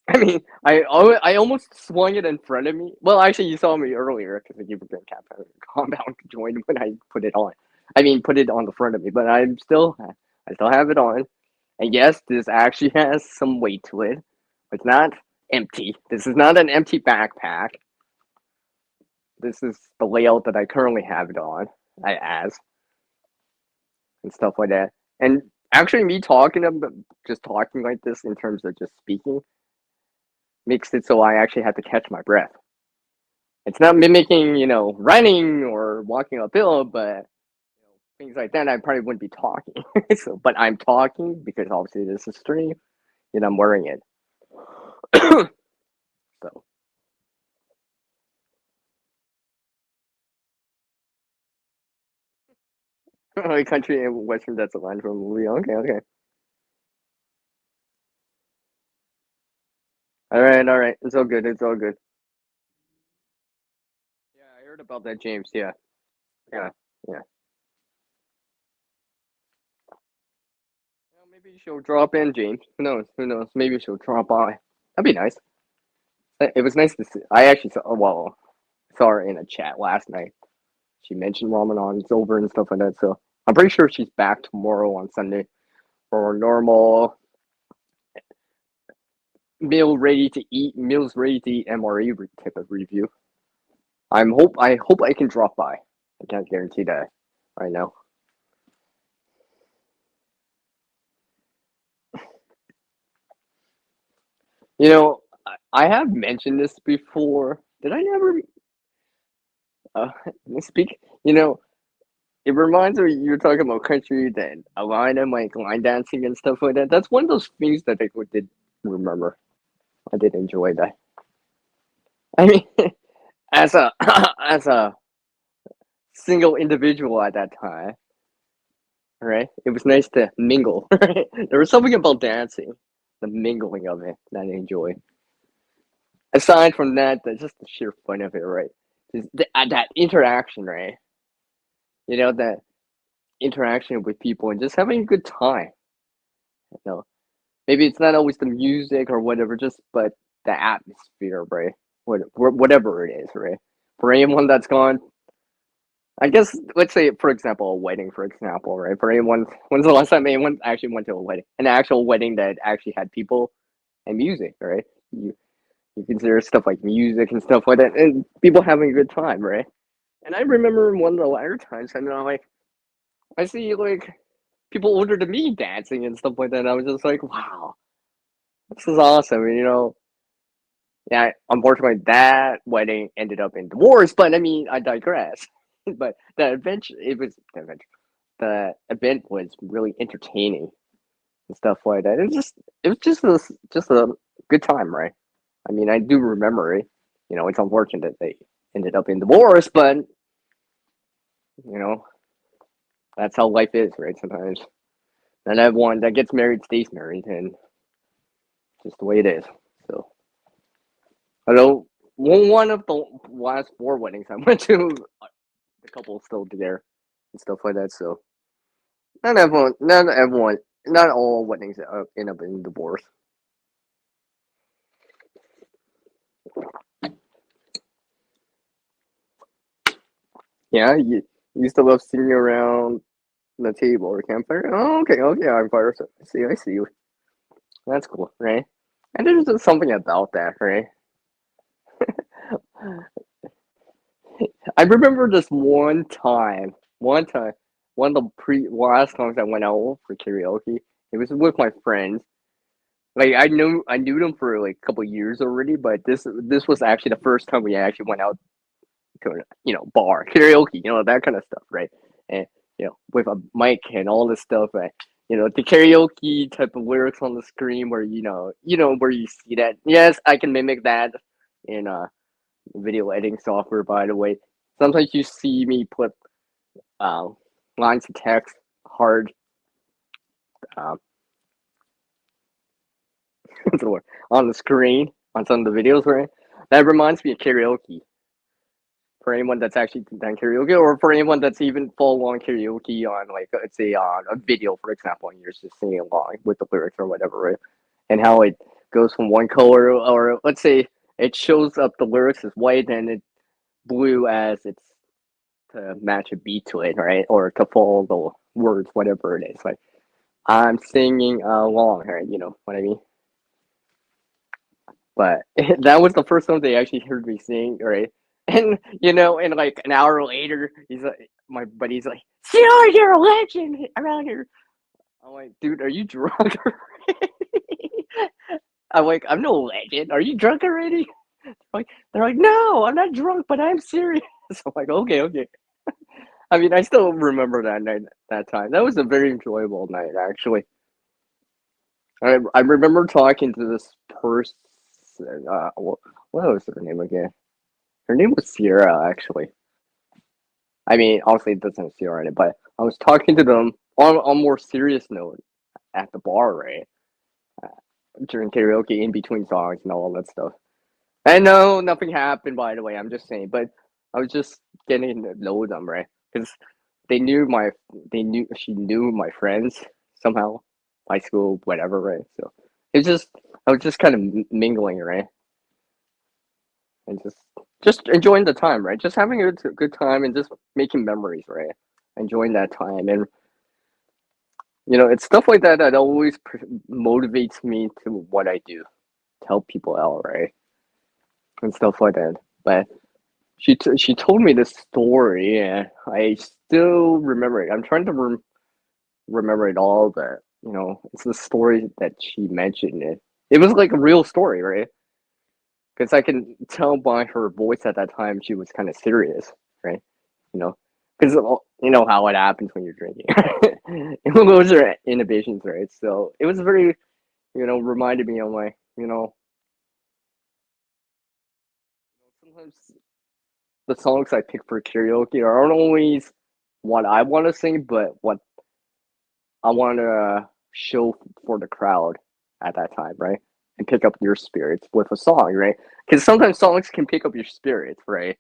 I mean, I almost swung it in front of me. Well, actually, you saw me earlier because you were being compound joined when I put it on. I mean, put it on the front of me, but I still have it on. And yes, this actually has some weight to it. It's not empty. This is not an empty backpack. this is the layout that I currently have it on, as and stuff like that. And actually, me talking about just talking like this in terms of just speaking makes it so I actually have to catch my breath. It's not mimicking, running or walking uphill, but things like that, I probably wouldn't be talking. So, but I'm talking because obviously this is stream, and I'm wearing it. So, a country and western that's a line from a movie. Okay, okay. All right. It's all good. It's all good. Yeah, I heard about that, James. Yeah, yeah, yeah. Well, maybe she'll drop in, James. Who knows? Who knows? Maybe she'll drop by. That'd be nice. It was nice to see. I actually saw. Well, saw her in a chat last night. She mentioned Ramadan's over and stuff like that. So I'm pretty sure she's back tomorrow on Sunday for normal meals ready to eat MRE type of review. I hope I can drop by. I can't guarantee that right now. I have mentioned this before. Did I never uh, speak? It reminds me you were talking about country that a line of like line dancing and stuff like that. That's one of those things that I did remember. I did enjoy that. I mean, as a as a single individual at that time, right? It was nice to mingle. Right? There was something about dancing, the mingling of it that I enjoyed. Aside from that, just the sheer fun of it, right? Just that interaction, right? That interaction with people and just having a good time. You know, maybe it's not always the music or whatever, just but the atmosphere, right? Whatever it is, right? For anyone that's gone, I guess let's say for example a wedding, for example, right? For anyone, when's the last time anyone actually went to a wedding, an actual wedding that actually had people and music, right? You consider stuff like music and stuff like that, and people having a good time, right? And I remember one of the latter times, and like I see like people older than me dancing and stuff like that. And I was just like, wow, this is awesome. Yeah, unfortunately, that wedding ended up in divorce. But I mean, I digress. But the event was really entertaining and stuff like that. It was just a good time, right? I mean, I do remember it. It's unfortunate that they ended up in divorce, but you know, that's how life is, right? Sometimes, and everyone that gets married stays married, and just the way it is. So, although one of the last four weddings I went to, the couple still there and stuff like that. So, not all weddings end up in divorce. Yeah, you used to love sitting around the table or campfire. Oh, okay, okay, I'm fire. So I see you. That's cool, right? And there's just something about that, right? I remember this one time, one of the last times I went out for karaoke. It was with my friends. Like I knew them for like a couple years already, but this was actually the first time we actually went out to bar karaoke, that kind of stuff, right? And with a mic and all this stuff, right? The karaoke type of lyrics on the screen where where you see that. Yes, I can mimic that in video editing software. By the way, sometimes you see me put uh, lines of text hard um, on the screen on some of the videos, right? That reminds me of karaoke. For anyone that's actually done karaoke, or for anyone that's even full on karaoke on, like, let's say on a video, for example, and you're just singing along with the lyrics or whatever, right? And how it goes from one color, or let's say it shows up the lyrics as white and it blue as it's to match a beat to it, right? Or to follow the words, whatever it is. Like I'm singing along, right? You know what I mean? But that was the first time they actually heard me sing, right? And and like an hour later, he's like, my buddy's like, "Sure, you're a legend around here." I'm like, "Dude, are you drunk already?" I'm like, "I'm no legend. Are you drunk already?" Like they're like, "No, I'm not drunk, but I'm serious." I'm like, "Okay, okay." I mean, I still remember that night, that time. That was a very enjoyable night, actually. I remember talking to this person. What was her name again? Her name was Sierra, actually. I mean, obviously it doesn't have Sierra in it, but I was talking to them on a more serious note at the bar, right? Uh, During karaoke, in between songs and all that stuff. And no, nothing happened, by the way. I'm just saying, but I was just getting to know them, right? Because they knew she knew my friends somehow, high school, whatever, right? So it's just I was just kind of mingling, right, and just enjoying the time, right? Just having a good time and just making memories, right? Enjoying that time, and it's stuff like that that always motivates me to what I do, to help people out, right, and stuff like that. But she told me this story, and I still remember it. I'm trying to remember it all, but it's the story that she mentioned. It was like a real story, right? Because I can tell by her voice at that time she was kind of serious, right? You know, because you know how it happens when you're drinking. Those are inhibitions, right? So it was very, reminded me of my, sometimes the songs I pick for karaoke aren't always what I want to sing, but what I want to show for the crowd at that time, right? And pick up your spirits with a song, right? Because sometimes songs can pick up your spirits, right?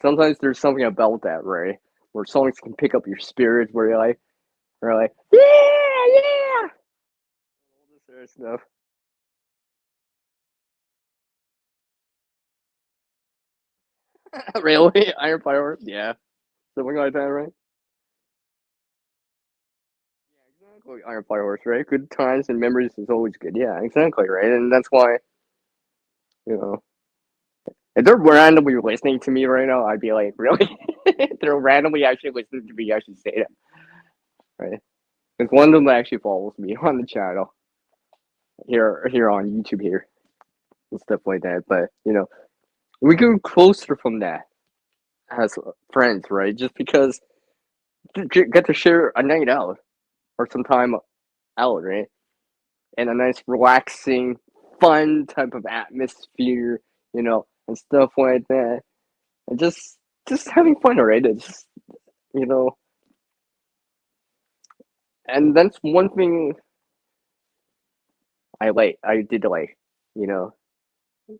Sometimes there's something about that, right? Where songs can pick up your spirits, where you're like, yeah, yeah, all this sort of stuff. Really, Iron Fireworks, yeah, something like that, right? Yeah, exactly. Iron Fireworks, right? Good times and memories is always good. Yeah, exactly, right? And that's why, you know, if they're randomly listening to me right now, I'd be like, really? If they're randomly actually listening to me, I should say that, right? Because one of them actually follows me on the channel here on YouTube here and stuff like that. But we grew closer from that as friends, right? Just because get to share a night out or some time out, right? And a nice, relaxing, fun type of atmosphere, and stuff like that, and just having fun, right? It's just you know, and that's one thing I did like, you know.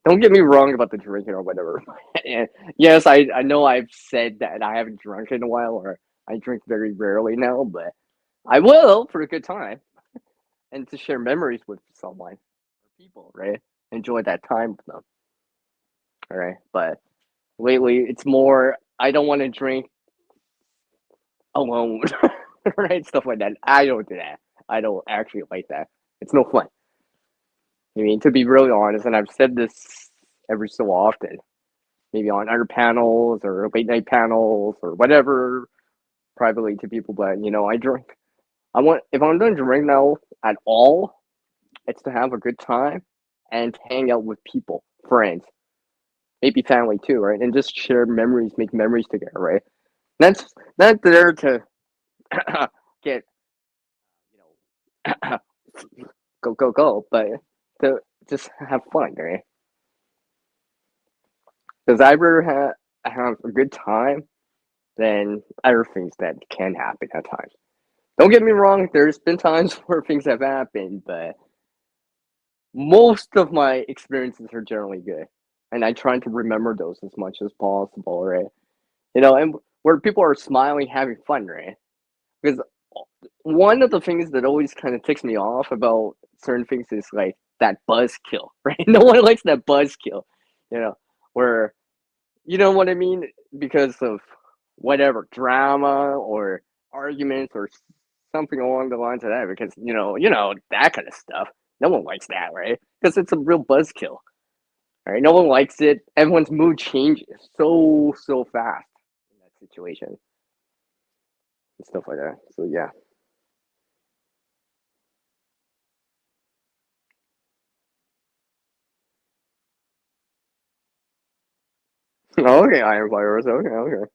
Don't get me wrong about the drinking or whatever. And yes, I know I've said that I haven't drunk in a while, or I drink very rarely now, but I will for a good time and to share memories with someone or people, right? Enjoy that time with them, all right? But lately, it's more I don't want to drink alone, right? Stuff like that. I don't do that. I don't actually like that. It's no fun. I mean, to be really honest, and I've said this every so often, maybe on other panels or late night panels or whatever, privately to people, but I drink. I want if I'm going to drink now at all, it's to have a good time and to hang out with people, friends, maybe family too, right? And just share memories, make memories together, right? That's not there to get you know go go go, but to just have fun, right? Because I rather have a good time than other things that can happen at times. Don't get me wrong, there's been times where things have happened, but most of my experiences are generally good. And I try to remember those as much as possible, right? And where people are smiling, having fun, right? Because one of the things that always kind of ticks me off about certain things is like that buzzkill, right? No one likes that buzzkill, where you know what I mean? Because of whatever drama or arguments or something along the lines of that. Because that kind of stuff. No one likes that, right? Because it's a real buzzkill. Right? No one likes it. Everyone's mood changes so fast in that situation and stuff like that. So yeah. Okay, Iron Fire. Okay.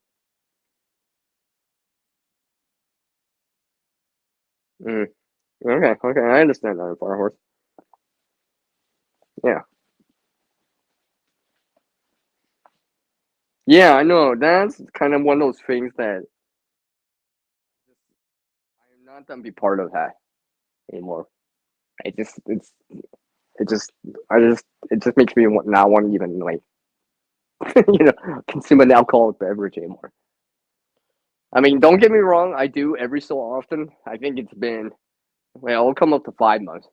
Mm, okay. I understand Iron Fire Horse. Yeah. Yeah, I know. That's kind of one of those things that I am not gonna be part of that anymore. It just it's it just I just it just makes me not want to even like consume an alcoholic beverage anymore. I mean, don't get me wrong, I do every so often. I think it's been well, it'll come up to 5 months.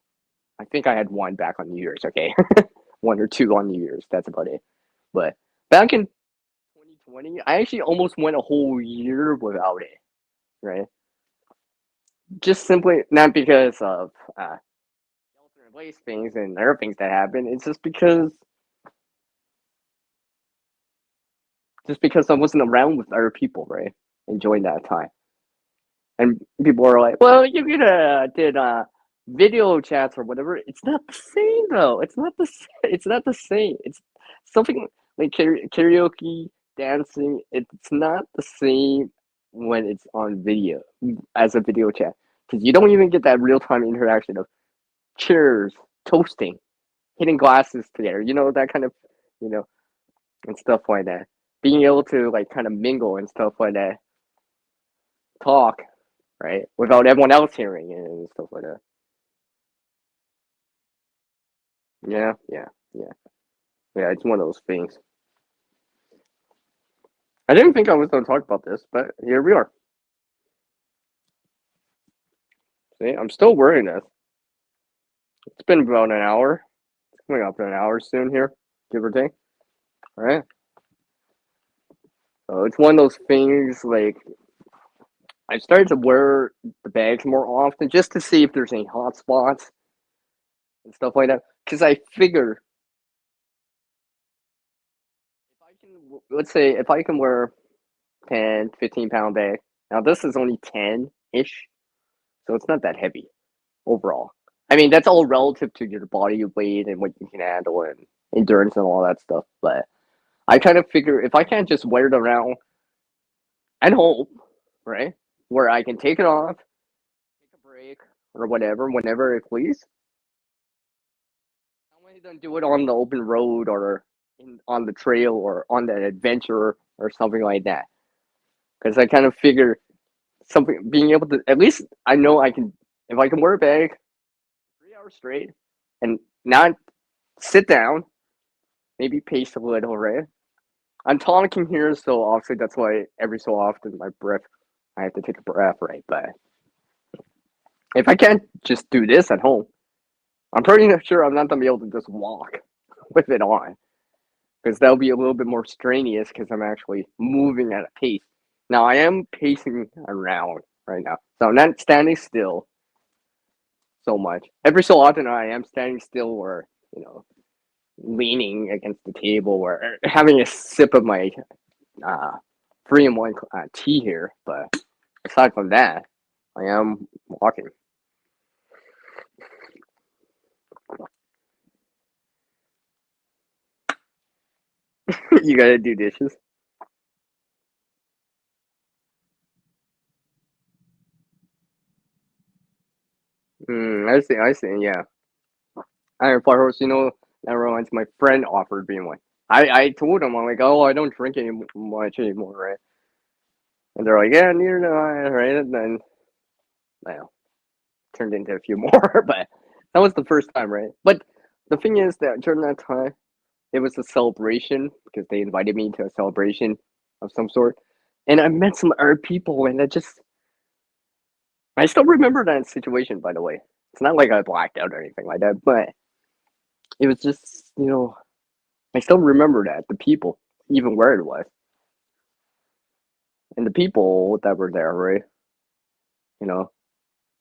I think I had one back on New Year's, okay? One or two on New Year's, that's about it. But back in 2020, I actually almost went a whole year without it, right? Just simply not because of shelter in place things and other things that happen. It's just because I wasn't around with other people, right? Enjoying that time. And people are like, "Well, you could did video chats or whatever." It's not the same though. It's not the same. It's something like karaoke, dancing. It's not the same when it's on video as a video chat because you don't even get that real time interaction of cheers, toasting, hitting glasses together. You know that kind of, you know, and stuff like that. Being able to like kind of mingle and stuff like that, talk right, without everyone else hearing it and stuff like that. Yeah. Yeah, it's one of those things. I didn't think I was going to talk about this, but here we are. See, I'm still wearing this. It's been about an hour. It's coming up to an hour soon here, give or take. All right. So it's one of those things like I started to wear the bags more often just to see if there's any hot spots and stuff like that. Because I figure if I can, let's say, if I can wear 10, 15 pound bag. Now this is only 10 ish, so it's not that heavy overall. I mean, that's all relative to your body weight and what you can handle and endurance and all that stuff. But I kind of figure if I can't just wear it around at home, right, where I can take it off, take a break or whatever, whenever I please, I want to do it on the open road or on the trail or on that adventure or something like that. Because I kind of figure something being able to at least I know I can if I can wear a bag 3 hours straight and not sit down, maybe pace a little, right? I'm talking here, so obviously that's why every so often my breath, I have to take a breath, right? But if I can't just do this at home, I'm pretty sure I'm not gonna be able to just walk with it on because that'll be a little bit more strenuous because I'm actually moving at a pace. Now I am pacing around right now, so I'm not standing still so much. Every so often I am standing still or you know leaning against the table or having a sip of my uh, 3-in-1 tea here. But aside from that, I am walking. You gotta do dishes. I see. Yeah, Iron Fire Horse. That reminds me, my friend offered being one. I told him I'm like, oh, I don't drink any much anymore, right? And they're like, yeah, neither do I, right? And then, well, turned into a few more, but that was the first time, right? But the thing is that during that time, it was a celebration because they invited me to a celebration of some sort, and I met some other people, and I still remember that situation. By the way, it's not like I blacked out or anything like that, but it was just I still remember that the people, even where it was, and the people that were there, right? You know,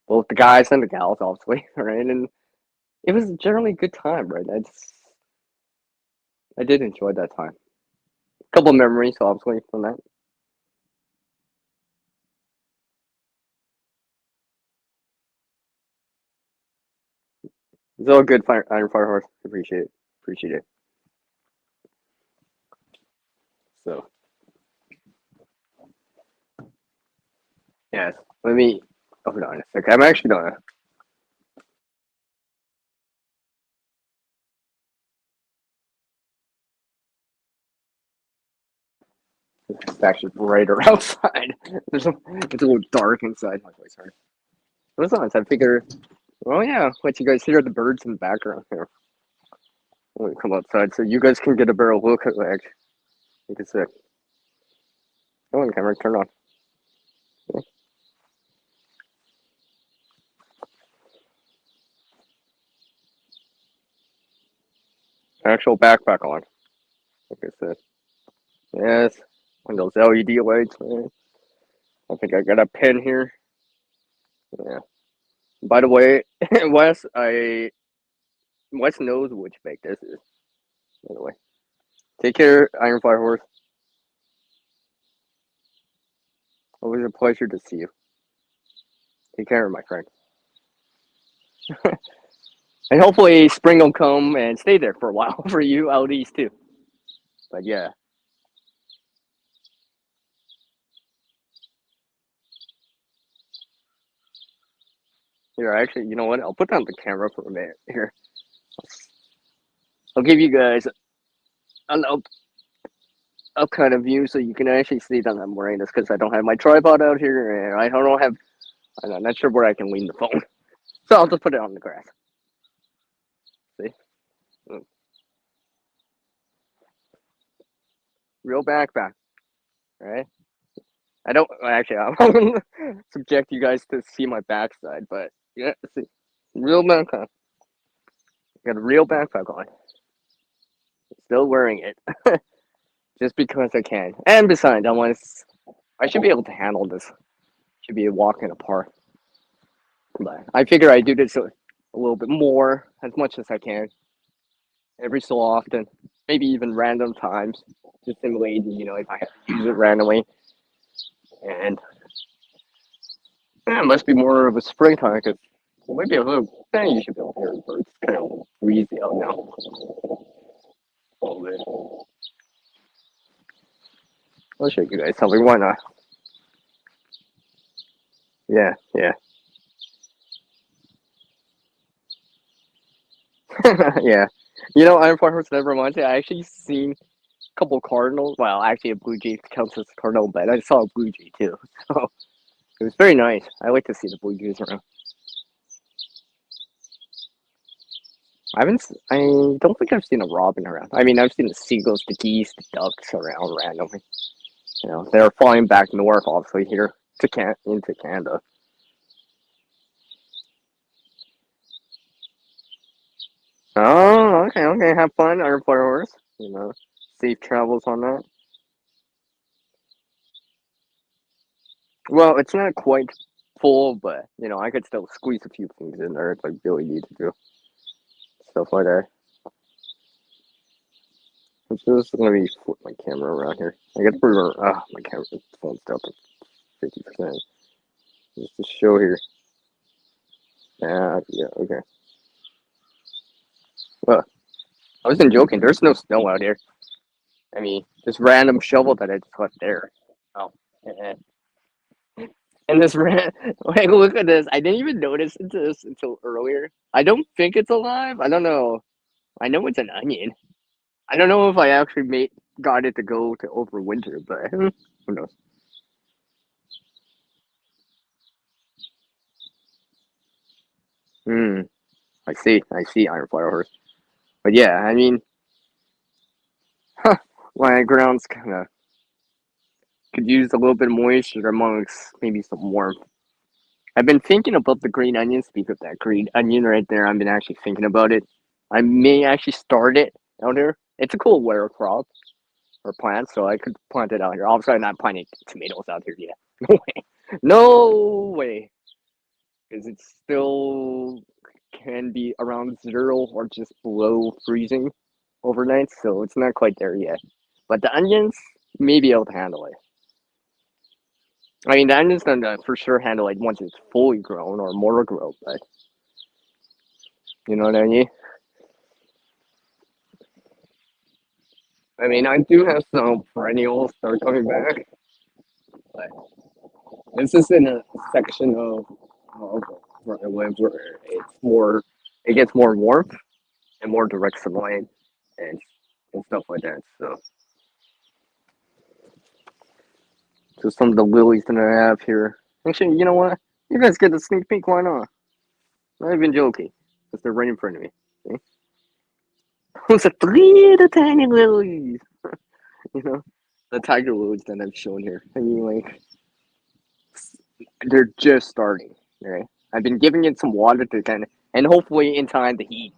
both the guys and the gals, obviously, right? And it was generally a good time, right? I did enjoy that time. Couple memories, obviously, from that. It's all good, Iron Fire Horse. Appreciate it. Appreciate it. So, yes. Let me. Hold on a second. I'm actually gonna. It's actually brighter outside. It's a little dark inside. My voice hurt. What's on? I figure. Well, yeah. Let you guys hear the birds in the background here. When we come outside, so you guys can get a better look at like. You can see. Come on, camera, turn on. Actual backpack on. Like I said. Yes. One of those LED lights, man. I think I got a pin here. Yeah. By the way, Wes knows which bag this is. By the way, take care, Iron Fire Horse. Always a pleasure to see you. Take care, my friend. And hopefully spring will come and stay there for a while for you out east too. But yeah, here actually, you know what? I'll put down the camera for a minute. Here, I'll give you guys an up kind of view so you can actually see that I'm wearing this because I don't have my tripod out here and I don't have. I'm not sure where I can lean the phone, so I'll just put it on the grass. See, Mm. Real backpack, right? I don't actually. I'm gonna subject you guys to see my backside, but yeah, see, real backpack. Got a real backpack on. Still wearing it, just because I can. And besides, I should be able to handle this. Should be a walk in a park. But I figure I do this a little bit more, as much as I can, every so often, maybe even random times, just in ways, if I have to use it randomly. And yeah, it must be more of a springtime because maybe a little. You should be able to hear the birds. It's kind of breezy out now. A little bit. I'll show you guys something. Why not? Yeah, yeah, yeah. Iron Fire Horse never reminds me. I actually seen a couple cardinals. Well, actually, a blue jay counts as a cardinal, but I saw a blue jay too. So it was very nice. I like to see the blue jays around. I haven't. I don't think I've seen a robin around. I mean, I've seen the seagulls, the geese, the ducks around randomly. They're flying back north, obviously here into Canada. Oh, okay, okay. Have fun, Iron Fire Horse. Safe travels on that. Well, it's not quite full, but I could still squeeze a few things in there if I really need to do stuff like that. I'm just gonna be flip my camera around here. I got to put my camera phone's down to 50%. Just to show here. Yeah, okay. Well, I wasn't joking. There's no snow out here. I mean, this random shovel that I just left there. Oh, and, and this like, look at this. I didn't even notice this until earlier. I don't think it's alive. I don't know. I know it's an onion. I don't know if I actually got it to go to overwinter, but who knows? Hmm. I see. I see. Iron Fire Horse. But yeah, I mean, my ground's kind of could use a little bit of moisture amongst maybe some warmth. I've been thinking about the green onion. Speak of that green onion right there. I've been actually thinking about it. I may actually start it out here. It's a cool wear crop or plant, so I could plant it out here. Obviously, I'm not planting tomatoes out here yet. No way. No way. Because it still can be around 0 or just below freezing. overnight, so it's not quite there yet. But the onions may be able to handle it. I mean, the onions gonna for sure handle it once it's fully grown or more grown, but you know what I mean? I mean, I do have some perennials that are coming back, but this is in a section of where I live where it gets more warmth and more direct sunlight and stuff like that. So, some of the lilies that I have here. Actually, you know what? You guys get the sneak peek. Why not? Not even joking, because they're right in front of me. See? Those are three little tiny lilies. You know, the tiger lilies that I've shown here. I mean, like they're just starting. Right? I've been giving it some water to kind of, and hopefully in time the heat,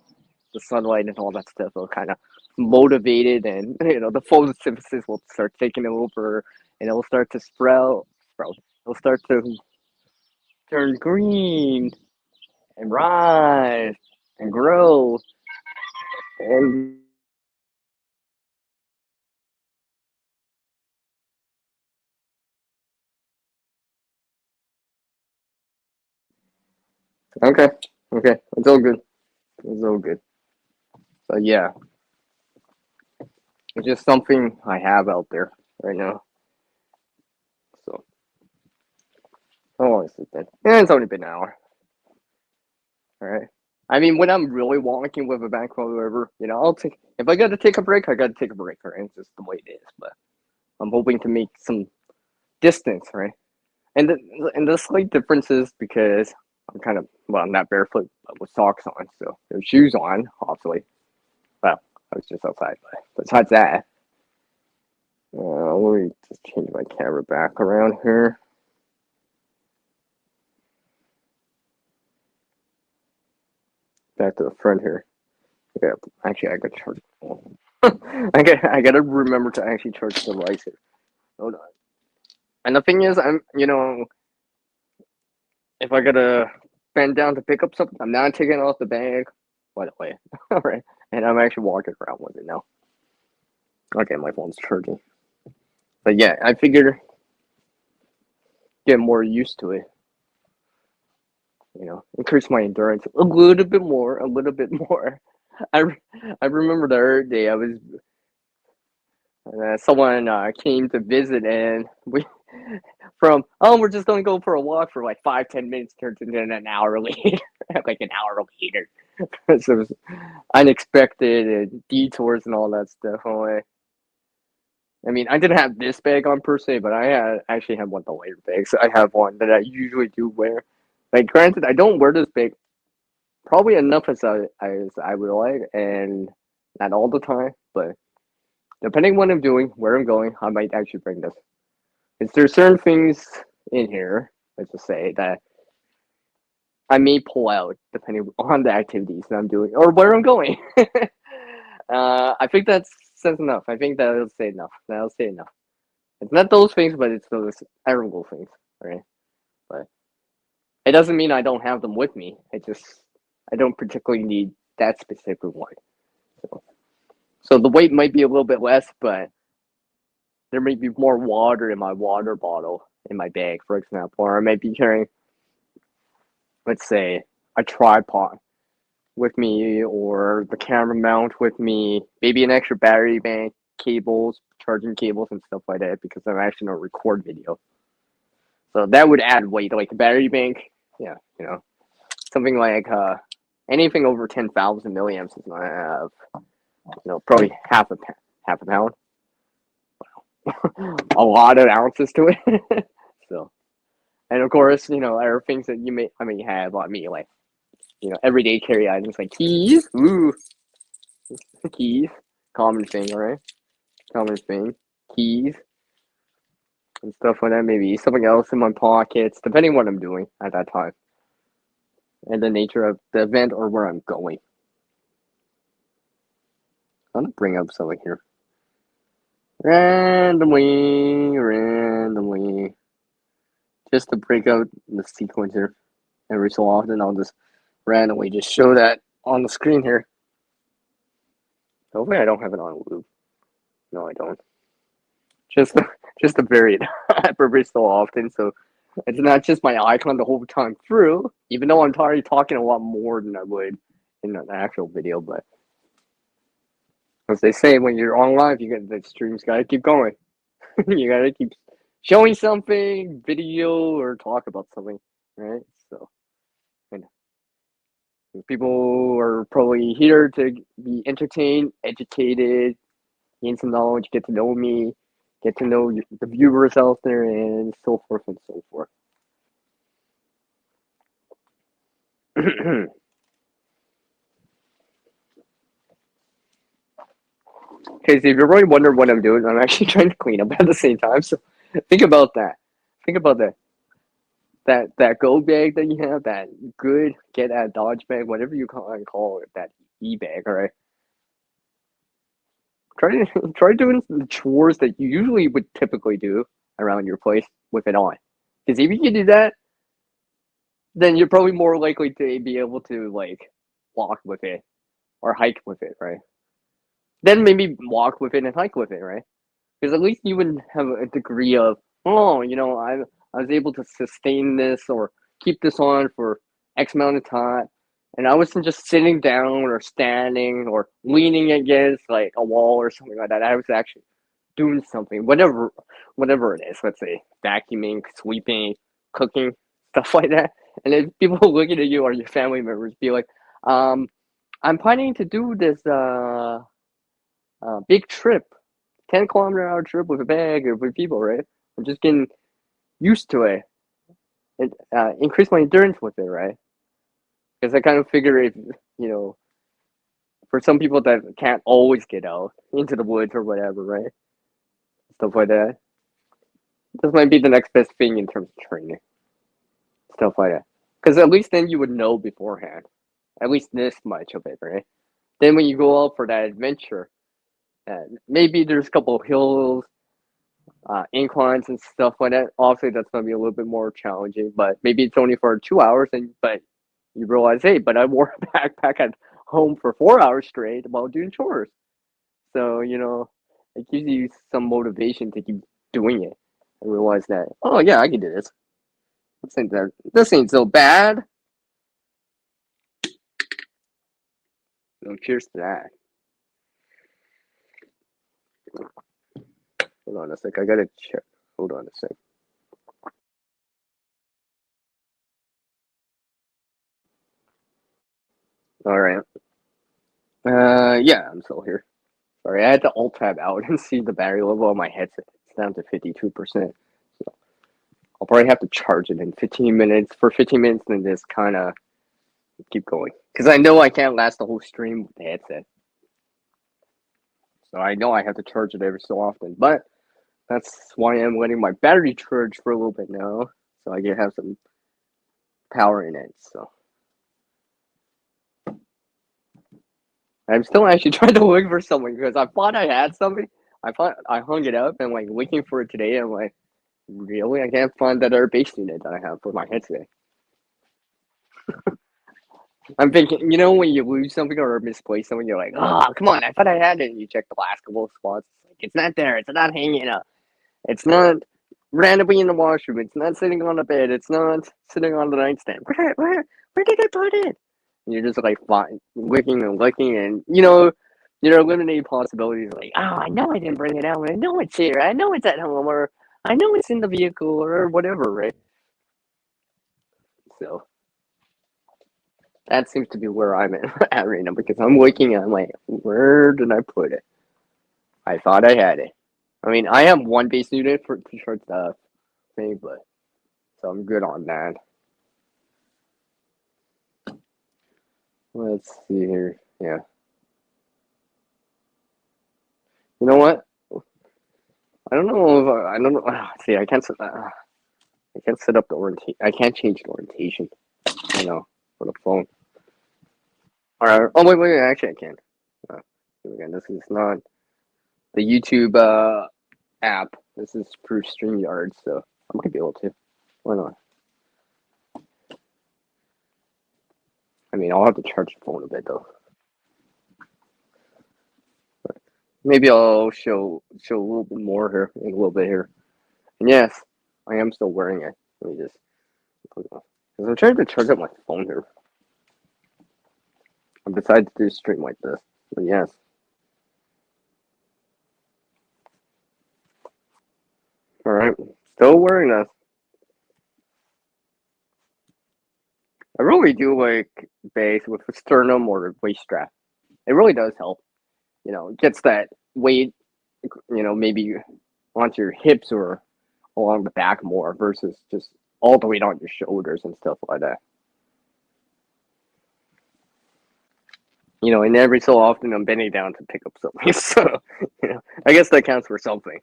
the sunlight, and all that stuff will kind of motivate it, and the photosynthesis will start taking over, and it'll start to sprout. Sprout. It'll start to turn green and rise and grow and okay, okay, it's all good. It's all good. So yeah, it's just something I have out there right now. So how long is it then? Yeah, it's only been an hour. All right. I mean, when I'm really walking with a backhoe or whatever, I'll take. If I got to take a break, I got to take a break. Right? It's just the way it is. But I'm hoping to make some distance, right? And the slight difference is because I'm kind of I'm not barefoot, but with socks on, so there's shoes on, obviously. Well, I was just outside, but besides that, let me just change my camera back around here. Back to the front here. Yeah, actually, I got to charge. I gotta remember to actually charge the lights here. Hold on. And the thing is, if I gotta bend down to pick up something, I'm not taking it off the bag. By the way, all right, and I'm actually walking around with it now. Okay, my phone's charging. But yeah, I figure get more used to it. Increase my endurance a little bit more, a little bit more. I remember the other day I was someone came to visit and we we're just gonna go for a walk for like 5-10 minutes turned into an hour later, like an hour later. So it was unexpected and detours and all that stuff. I mean, I didn't have this bag on per se, but actually had one of the lighter bags. I have one that I usually do wear. Like, granted, I don't wear this bag probably enough as I would like, and not all the time, but depending what I'm doing, where I'm going, I might actually bring this. Is there certain things in here, let's just say, that I may pull out depending on the activities that I'm doing or where I'm going. I think that says enough. I think that'll say enough. That'll say enough. It's not those things, but it's those everyday things, right? But it doesn't mean I don't have them with me. I don't particularly need that specific one. So the weight might be a little bit less, but there may be more water in my water bottle in my bag, for example, or I might be carrying, let's say, a tripod with me, or the camera mount with me, maybe an extra battery bank, cables, charging cables, and stuff like that, because I'm actually going to record video. So that would add weight, like a battery bank. Yeah, something like anything over 10,000 milliamps is going to have, probably half a pound, a lot of ounces to it. So, and of course, there are things that I may have on me, like, everyday carry items like keys. Ooh, keys, common thing, all right, common thing, keys and stuff like that. Maybe something else in my pockets, depending what I'm doing at that time and the nature of the event or where I'm going. I'm gonna bring up something here randomly, just to break out the sequence here. Every so often, I'll just randomly just show that on the screen here. Hopefully I don't have it on loop. No, I don't. Just just to vary it every so often, so it's not just my icon the whole time through. Even though I'm already talking a lot more than I would in an actual video, but as they say, when you're on live, you get the streams gotta keep going. You gotta keep showing something, video, or talk about something, right? So, and people are probably here to be entertained, educated, gain some knowledge, get to know me, get to know the viewers out there, and so forth and so forth. Okay, so if you're really wondering what I'm doing, I'm actually trying to clean up at the same time. So think about that. Think about that. That go bag that you have, that good get at dodge bag, whatever you call it, that e bag. All right. Try doing the chores that you usually would typically do around your place with it on. Because if you can do that, then you're probably more likely to be able to like walk with it or hike with it, right? Then maybe walk with it and hike with it, right? Because at least you would have a degree of, oh, I was able to sustain this or keep this on for X amount of time, and I wasn't just sitting down or standing or leaning against like a wall or something like that. I was actually doing something, whatever it is. Let's say vacuuming, sweeping, cooking, stuff like that. And then people looking at you or your family members be like, um, "I'm planning to do this big trip, 10-kilometer-hour trip with a bag or with people, right? I'm just getting used to it. It increase my endurance with it, right? Because I kind of figure if you know, for some people that can't always get out into the woods or whatever, right? Stuff like that. This might be the next best thing in terms of training, stuff like that. Because at least then you would know beforehand, at least this much of it, right? Then when you go out for that adventure, maybe there's a couple of hills, inclines and stuff like that. Obviously, that's going to be a little bit more challenging, but maybe it's only for 2 hours, and but you realize, hey, but I wore a backpack at home for 4 hours straight while doing chores. So it gives you some motivation to keep doing it and realize that, oh yeah, I can do this. This ain't so bad. So cheers to that. Hold on a sec. I gotta check. Hold on a sec. All right. Yeah, I'm still here. Sorry, I had to alt tab out and see the battery level on my headset. It's down to 52%. So I'll probably have to charge it in 15 minutes. For 15 minutes, then just kind of keep going. Because I know I can't last the whole stream with the headset. So I know I have to charge it every so often. But that's why I'm letting my battery charge for a little bit now. So I can have some power in it. So I'm still actually trying to look for something because I thought I had something. I thought I hung it up and like looking for it today. I'm like, really? I can't find that other base unit that I have for my headset. I'm thinking, when you lose something or misplace something, you're like, oh, come on, I thought I had it. And you check the last couple of spots. It's like, it's not there. It's not hanging up. It's not randomly in the washroom. It's not sitting on the bed. It's not sitting on the nightstand. Where did I put it? And you're just like looking and looking, and you're eliminating possibilities. Like, oh, I know I didn't bring it out. I know it's here. I know it's at home, or I know it's in the vehicle, or whatever, right? So that seems to be where I'm at right now because I'm looking and I'm like, where did I put it? I thought I had it. I mean, I have one base unit for short stuff thing, but so I'm good on that. Let's see here. Yeah. You know what? I don't know if I don't know. See, I can't set up the orientation. I can't change the orientation. For the phone. All right. Oh wait. Actually, I can. Again, this is not the YouTube app. This is through StreamYard, so I might be able to. Why not? I mean, I'll have to charge the phone a bit though. Maybe I'll show a little bit more here in a little bit here. And yes, I am still wearing it. Let me just put it on. Because I'm trying to charge up my phone here. I decided to do a stream like this. But yes. Alright. Still wearing this. I really do like bass with a sternum or waist strap. It really does help. You know, it gets that weight, maybe onto your hips or along the back more versus just all the way on your shoulders and stuff like that. And every so often I'm bending down to pick up something. So, I guess that counts for something.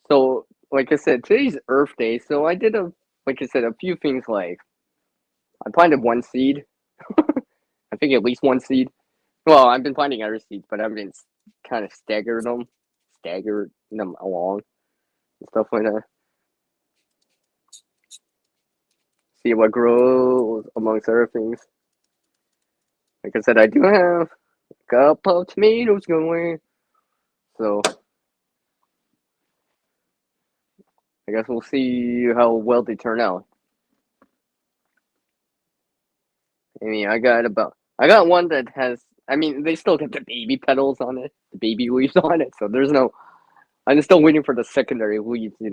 So, like I said, today's Earth Day. So I did like I said, a few things like I planted one seed. I think at least one seed. Well, I've been planting other seeds, but I've been kind of staggered them along and stuff like that. See what grows amongst other things. Like I said, I do have a couple of tomatoes going. So I guess we'll see how well they turn out. I mean, I got one that has. I mean, they still get the baby petals on it, the baby leaves on it. So there's no. I'm still waiting for the secondary leaves. The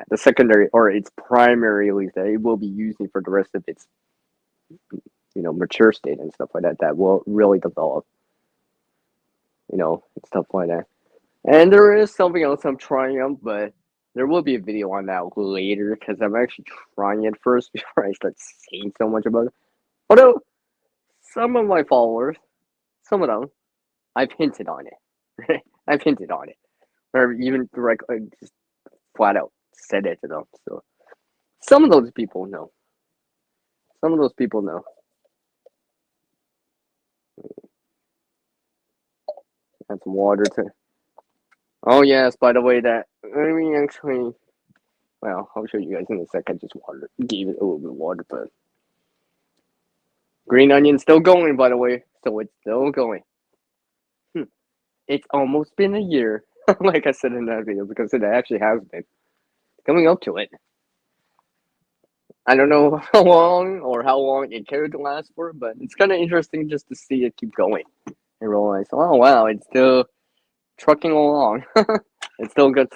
the secondary or its primary leaves that it will be using for the rest of its mature state and stuff like that. That will really develop. And stuff like that. And there is something else I'm trying out, but there will be a video on that later because I'm actually trying it first before I start saying so much about it. Although some of my followers, some of them, I've hinted on it. I've hinted on it, or even directly, just flat out said it to them. So some of those people know. Some of those people know. Add some water to. Oh yes, by the way, that I mean actually, well, I'll show you guys in a sec. I just gave it a little bit of water, but green onion still going, by the way. So it's still going. It's almost been a year, like I said in that video, because it actually has been coming up to it. I don't know how long it could last for, but it's kind of interesting just to see it keep going and realize, oh wow, it's still trucking along. It's still got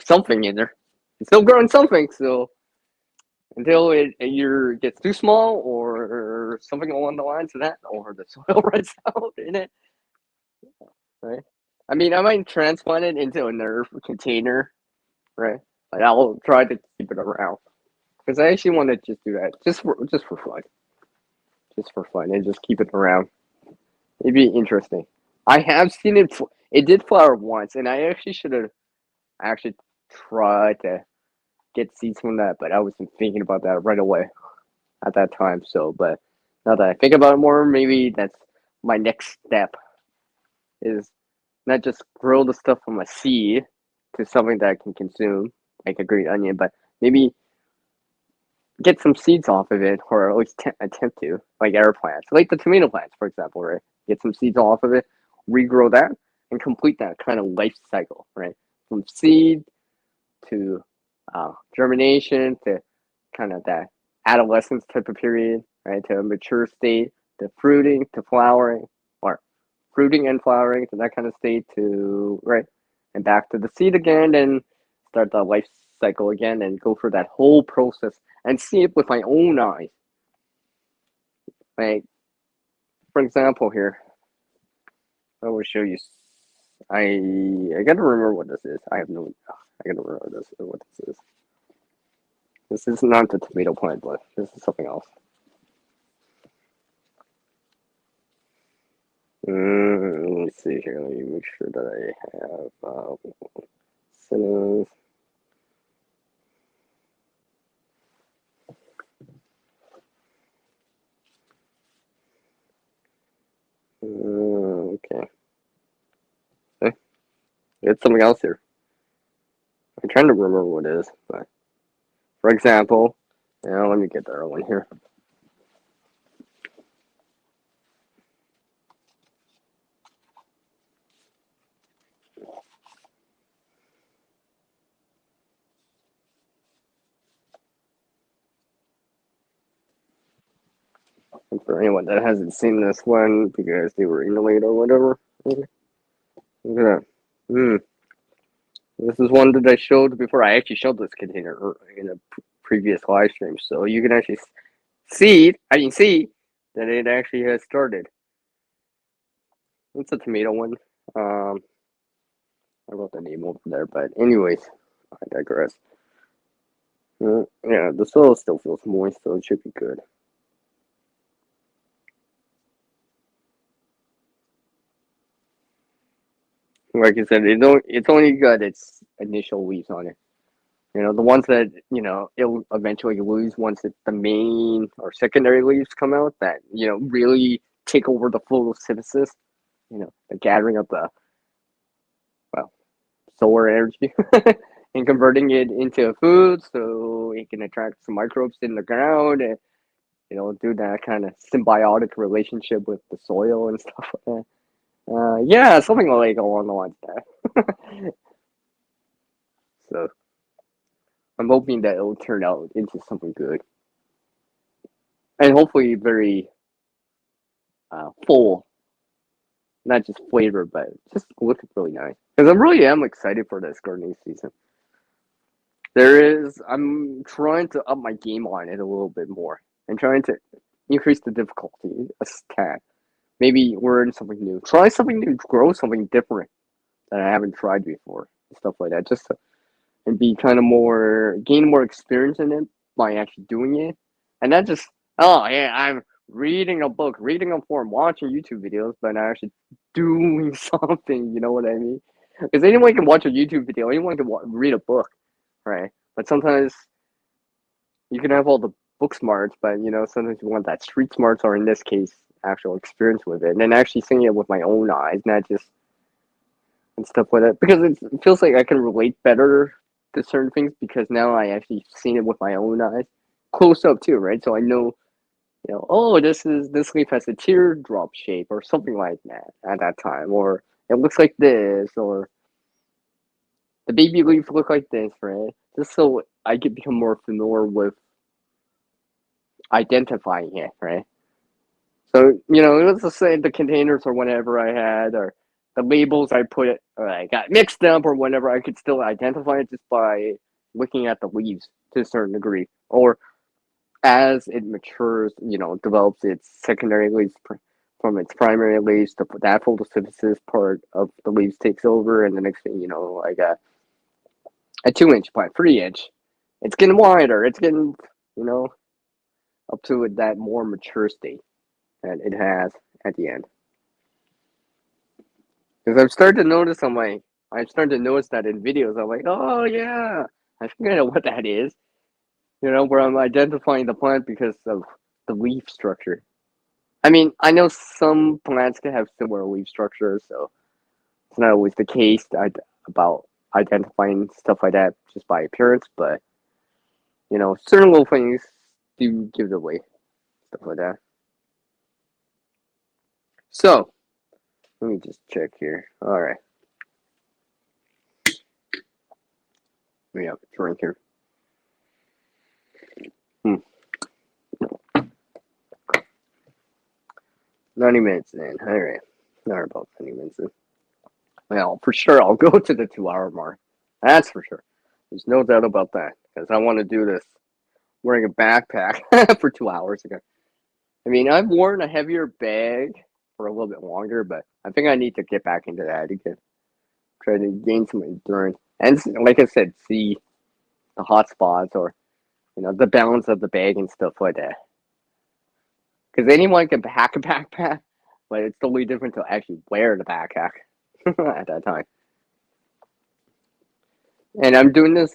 something in there. It's still growing something. So until it either gets too small or something along the lines of that, or the soil runs out in it, right? I mean, I might transplant it into another container, right? Like I'll try to keep it around because I actually want to just do that just for fun, and just keep it around. It'd be interesting. I have seen it. It did flower once, and I actually should have actually tried to get seeds from that, but I wasn't thinking about that right away at that time. So, but now that I think about it more, maybe that's my next step is not just grow the stuff from a seed to something that I can consume, like a green onion, but maybe get some seeds off of it, or at least attempt to, like air plants, like the tomato plants, for example, right? Get some seeds off of it, regrow that, and complete that kind of life cycle, right? From seed to germination to kind of that adolescence type of period, right? To a mature state, to fruiting, to flowering, or fruiting and flowering to that kind of state, to right, and back to the seed again, and start the life cycle again, and go through that whole process and see it with my own eyes. Like, for example, here, I will show you. I gotta remember what this is. I have no. I gotta remember what this is. This is not the tomato plant, but this is something else. Let me see here. Let me make sure that I have synonyms. Okay. It's something else here. I'm trying to remember what it is, but For example, let me get the other one here. And for anyone that hasn't seen this one because they were in late or whatever, look at that. This is one that I showed before. I actually showed this container in a previous live stream, so you can actually see that it actually has started. It's a tomato one. I wrote the name over there, but anyways, I digress. Yeah, the soil still feels moist, so it should be good. Like I said, it's only got its initial leaves on it. The ones that, it'll eventually lose once the main or secondary leaves come out that, really take over the photosynthesis, the gathering of the, well, solar energy and converting it into food so it can attract some microbes in the ground and, do that kind of symbiotic relationship with the soil and stuff like that. Yeah, something like along the lines of that. So I'm hoping that it'll turn out into something good. And hopefully very full, not just flavor, but just looking really nice. Because I really am excited for this gardening season. I'm trying to up my game on it a little bit more and trying to increase the difficulty a tad. Maybe learn something new, try something new, grow something different that I haven't tried before, stuff like that. And be kind of gain more experience in it by actually doing it, and not just I'm reading a book, reading a forum, watching YouTube videos, but actually doing something. You know what I mean? Because anyone can watch a YouTube video, anyone can read a book, right? But sometimes you can have all the book smarts, but sometimes you want that street smarts, or in this case, actual experience with it, and then actually seeing it with my own eyes, not just and stuff like that. Because it feels like I can relate better to certain things because now I actually seen it with my own eyes, close up too, right? So I know, oh, this leaf has a teardrop shape or something like that at that time, or it looks like this, or the baby leaf look like this, right? Just so I could become more familiar with identifying it, right? So let's just say the containers or whatever I had, or the labels I put it, or I got mixed up or whatever, I could still identify it just by looking at the leaves to a certain degree, or as it matures, develops its secondary leaves from its primary leaves, that photosynthesis part of the leaves takes over, and the next thing I got a 2-inch plant, 3-inch. It's getting wider. It's getting up to that more mature state that it has at the end. Because I've started to notice that in videos. I'm like, oh yeah, I think I know what that is. Where I'm identifying the plant because of the leaf structure. I mean, I know some plants can have similar leaf structures, so it's not always the case about identifying stuff like that just by appearance, but certain little things do give it away, stuff like that. So, let me just check here. All right. We have a drink here. 90 minutes in. All right. Not about 90 minutes in. Well, for sure, I'll go to the 2-hour mark. That's for sure. There's no doubt about that. Because I want to do this wearing a backpack for 2 hours again. I mean, I've worn a heavier bag for a little bit longer, but I think I need to get back into that again. Try to gain some endurance. And like I said, see the hot spots or, the balance of the bag and stuff like that. Because anyone can pack a backpack, but it's totally different to actually wear the backpack at that time. And I'm doing this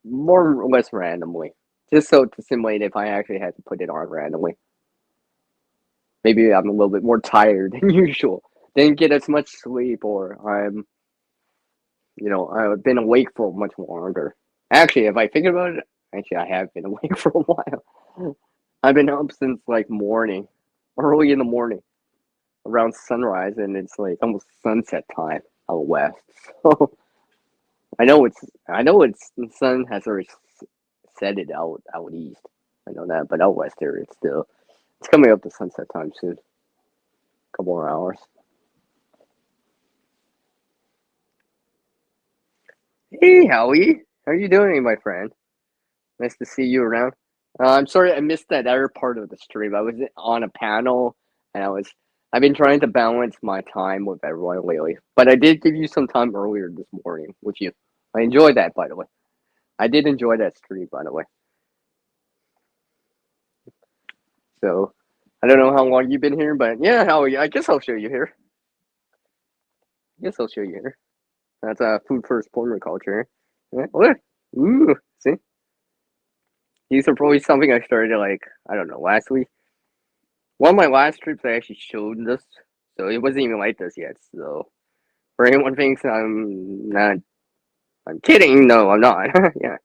more or less randomly, just so to simulate if I actually had to put it on randomly. Maybe I'm a little bit more tired than usual, didn't get as much sleep, or I've been awake for much longer. Actually, if I think about it, Actually, I have been awake for a while. I've been up since like morning, early in the morning, around sunrise, and it's like almost sunset time out west. So I know it's the sun has already set it out east. I know that, but out west there it's coming up to sunset time soon. Couple more hours. Hey, Howie, how are you doing, my friend? Nice to see you around. I'm sorry I missed that other part of the stream. I was on a panel, and I've been trying to balance my time with everyone lately. But I did give you some time earlier this morning with you. I enjoyed that, by the way. I did enjoy that stream, by the way. So I don't know how long you've been here, but yeah, Howie, I guess I'll show you here. I guess I'll show you here. That's a food first culture. Yeah, look, ooh, see, these are probably something I started like I don't know last week. One of my last trips, I actually showed this, so it wasn't even like this yet. So for anyone thinks I'm kidding. No, I'm not. Yeah,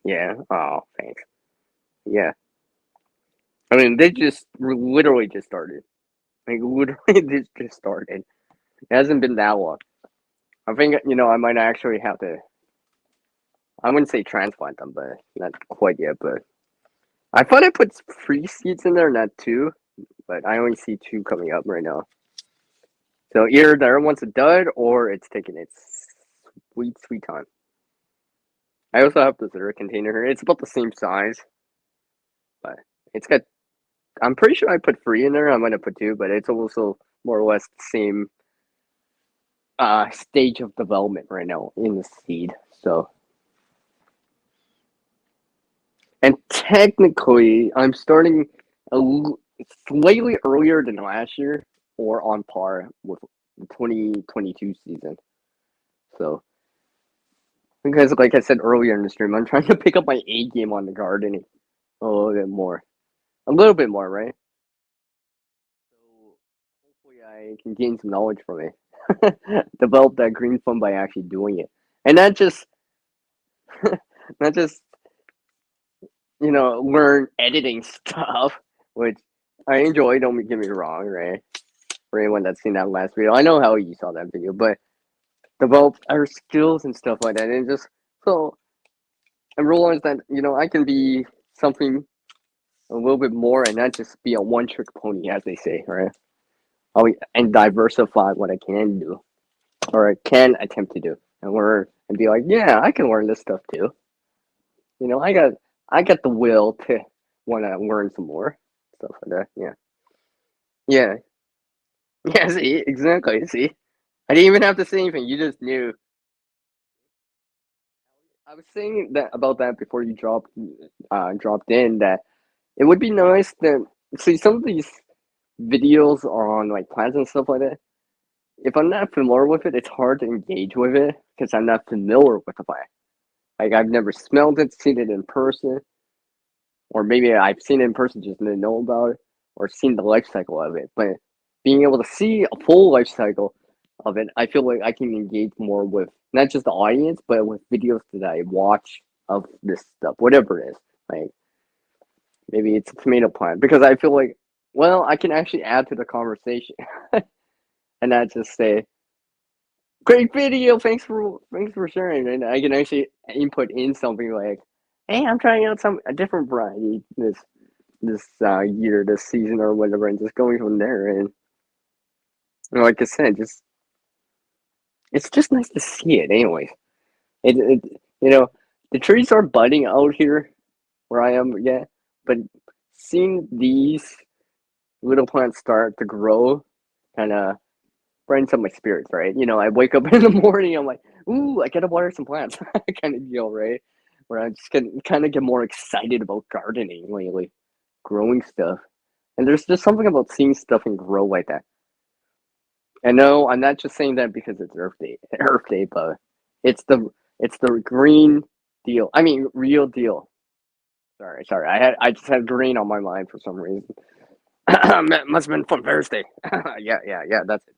yeah. Oh, thanks. Yeah, I mean they just literally just started. Like literally, this just started. It hasn't been that long. I think I might actually have to. I wouldn't say transplant them, but not quite yet. But I thought I put three seeds in there, not two. But I only see two coming up right now. So either the other one's a dud or it's taking its sweet time. I also have this other container here. It's about the same size, but it's got. I'm pretty sure I put three in there. I might have put two, but it's also more or less the same stage of development right now in the seed. So, and technically, I'm starting slightly earlier than last year, or on par with the 2022 season. So, because like I said earlier in the stream, I'm trying to pick up my A game on the gardening a little bit more, right? So hopefully I can gain some knowledge from it, develop that green thumb by actually doing it, and not just learn editing stuff, which I enjoy. Don't get me wrong, right? For anyone that's seen that last video, I know how you saw that video, but develop our skills and stuff like that, and just so I realize that I can be something a little bit more and not just be a one trick pony, as they say, right? And diversify what I can do or I can attempt to do and learn and be like, yeah, I can learn this stuff too. I got the will to want to learn some more stuff like that. Yeah, yeah, yeah. See, exactly. See, I didn't even have to say anything. You just knew. I was saying that about that before you dropped in that it would be nice to see some of these videos on like plants and stuff like that. If I'm not familiar with it, it's hard to engage with it because I'm not familiar with the plant. Like I've never smelled it, seen it in person, or maybe I've seen it in person, just didn't know about it, or seen the life cycle of it. But being able to see a full life cycle of it, I feel like I can engage more with not just the audience, but with videos that I watch of this stuff, whatever it is. Like maybe it's a tomato plant, because I feel like, well, I can actually add to the conversation and not just say, "Great video, thanks for sharing," and I can actually input in something like, "Hey, I'm trying out a different variety this year, this season, or whatever," and just going from there. And like I said, it's just nice to see it. Anyways, it the trees are budding out here where I am, yeah, but seeing these little plants start to grow kind of brightens up my spirits, right? I wake up in the morning, I'm like, ooh, I gotta water some plants, kind of deal, right? Where I just kind of get more excited about gardening lately, growing stuff. And there's just something about seeing stuff and grow like that. And no, I'm not just saying that because it's Earth Day, Earth Day, but it's the green deal. I mean, real deal. Sorry. I just had green on my mind for some reason. Must have been from Thursday. Yeah. That's it.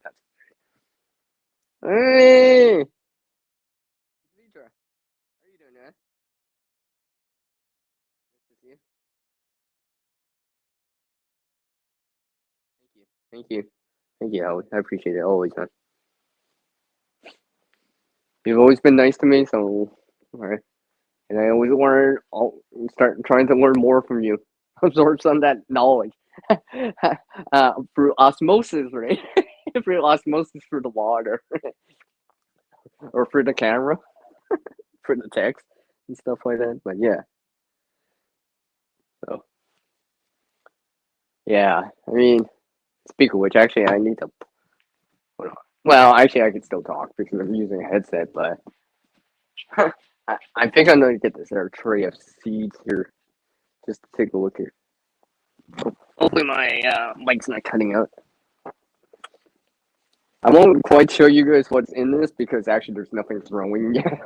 Hey, Deidre, how are you doing, man? you. Thank you. Thank you, Howard. I appreciate it always, man. You've always been nice to me, so all right. And I always learn. I'll start trying to learn more from you. Absorb some of that knowledge through osmosis, right? Through osmosis through the water or through the camera, for the text and stuff like that. But yeah, so yeah. I mean, speak of which, actually, I need to. Hold on. Well, actually, I can still talk because I'm using a headset, but I think I'm gonna get this tray of seeds here just to take a look here. Hopefully, my mic's not cutting out. I won't quite show you guys what's in this because actually there's nothing growing yet.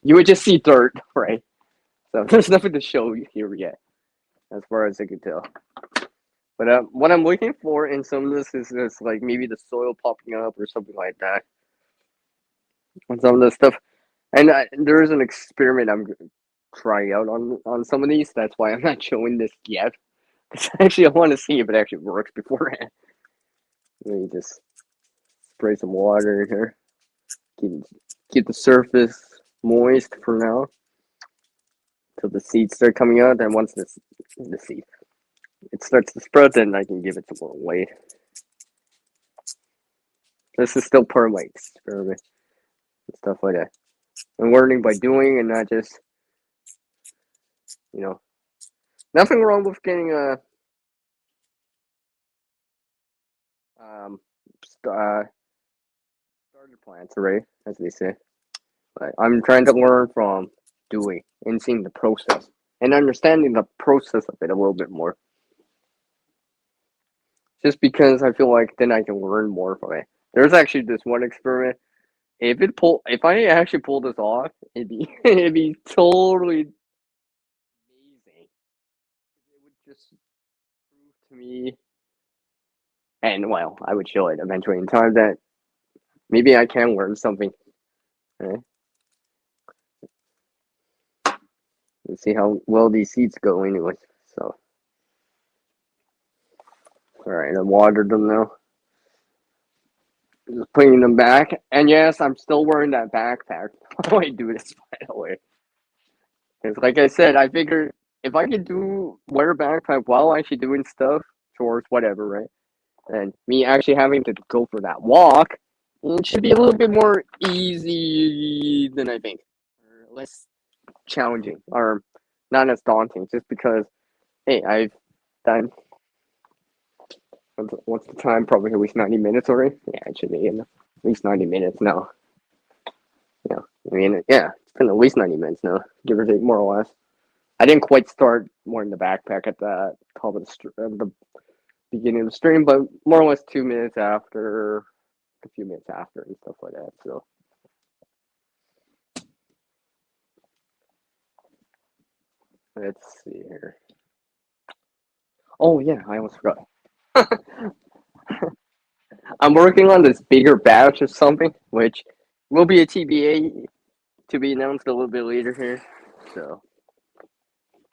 You would just see dirt, right? So there's nothing to show you here yet, as far as I can tell. But what I'm looking for in some of this is just like maybe the soil popping up or something like that. On some of this stuff, and there is an experiment I'm trying out on some of these. That's why I'm not showing this yet. Because actually, I want to see if it actually works beforehand. Let me just spray some water in here. Keep the surface moist for now till the seeds start coming out. And once the seed it starts to sprout, then I can give it some more weight. This is still part of my experiment and stuff like that. I'm learning by doing and not just, nothing wrong with getting a um starter plants, right? As they say. But I'm trying to learn from doing and seeing the process and understanding the process of it a little bit more. Just because I feel like then I can learn more from it. There's actually this one experiment. If I actually pull this off, it'd be totally amazing. It would just prove to me, and well, I would show it eventually in time that maybe I can learn something. Right? Let's see how well these seeds go, anyway. So, all right, I watered them now. Just putting them back, and yes, I'm still wearing that backpack while I do this. By the way, because like I said, I figured if I could wear a backpack while actually doing stuff, chores, whatever, right? And me actually having to go for that walk, it should be a little bit more easy than I think, or less challenging, or not as daunting. Just because, hey, I've done. What's the time? Probably at least 90 minutes already. Yeah, it should be at least 90 minutes now. Yeah, I mean, yeah, it's been at least 90 minutes now, give or take, more or less. I didn't quite start more in the backpack at the top of the beginning of the stream, but more or less 2 minutes after, a few minutes after, and stuff like that. So, let's see here. Oh yeah, I almost forgot. I'm working on this bigger batch of something, which will be a TBA to be announced a little bit later here. So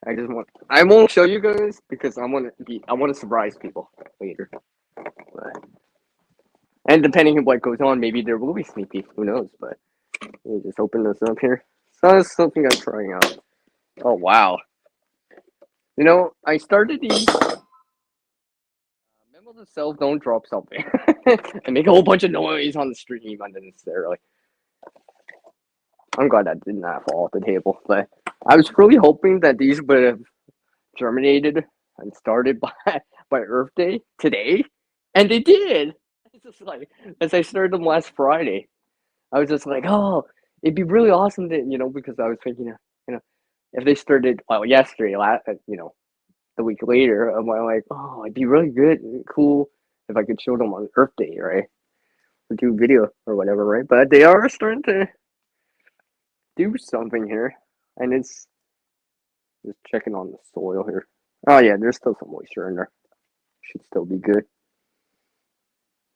I won't show you guys because I want to surprise people later. But, and depending on what goes on, maybe there will be sneak peek. Who knows? But let me just open this up here. So that's something I'm trying out. Oh wow! I started these. Memo to self, don't drop something and make a whole bunch of noise on the stream unnecessarily. I'm glad that did not fall off the table, but I was really hoping that these would have germinated and started by Earth Day today, and they did. It's just like as I started them last Friday, I was just like, oh, it'd be really awesome to because I was thinking, if they started yesterday, the week later, I'm like, oh, it'd be really good, and cool if I could show them on Earth Day, right, or do video or whatever, right? But they are starting to do something here, and it's just checking on the soil here. Oh yeah, there's still some moisture in there. Should still be good.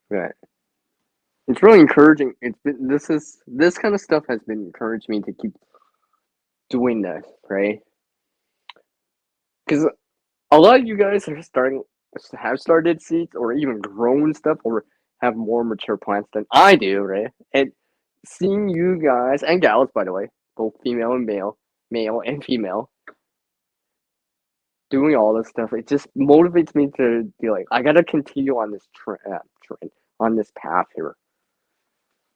Right. It's really encouraging. This kind of stuff has been encouraged me to keep doing this, right? because a lot of you guys have started seeds or even grown stuff or have more mature plants than I do, right? And seeing you guys and gals, by the way, both female and male and female, doing all this stuff, it just motivates me to be like, I gotta continue on this trend, on this path here.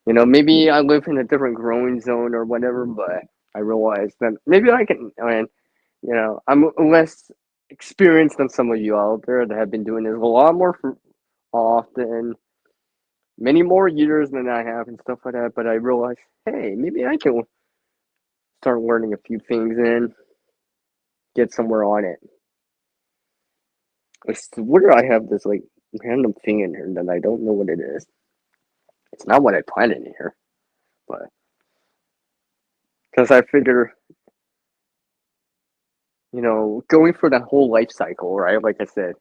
You know, maybe I live in a different growing zone or whatever, but I realize that maybe I can, and you know, I'm less experienced than some of you out there that have been doing this a lot more often, many more years than I have and stuff like that. But I realize, hey, maybe I can start learning a few things and get somewhere on it. I swear I have this like random thing in here that I don't know what it is. It's not what I planned in here, but because I figure, you know, going for that whole life cycle, right? Like I said,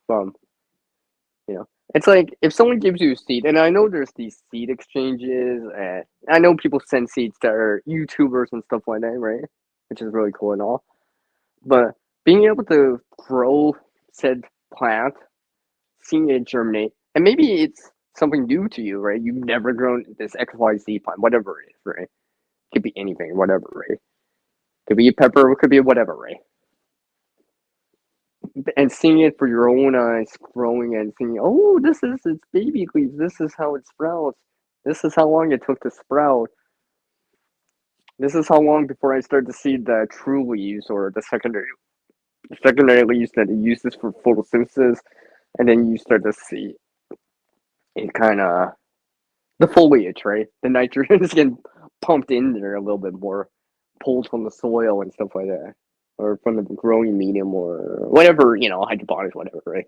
from you know, it's like if someone gives you a seed, and I know there's these seed exchanges, and I know people send seeds to are YouTubers and stuff like that, right? Which is really cool and all. But being able to grow said plant, seeing it germinate, and maybe it's something new to you, right? You've never grown this XYZ plant, whatever it is, right? It could be anything, whatever, right? Could be a pepper, it could be whatever, right? And seeing it for your own eyes growing and seeing, oh, this is its baby leaves. This is how it sprouts. This is how long it took to sprout. This is how long before I start to see the true leaves or the secondary leaves that it uses for photosynthesis, and then you start to see it kind of the foliage, right? The nitrogen is getting pumped in there a little bit more, pulled from the soil and stuff like that, or from the growing medium or whatever, you know, hydroponics, whatever, right?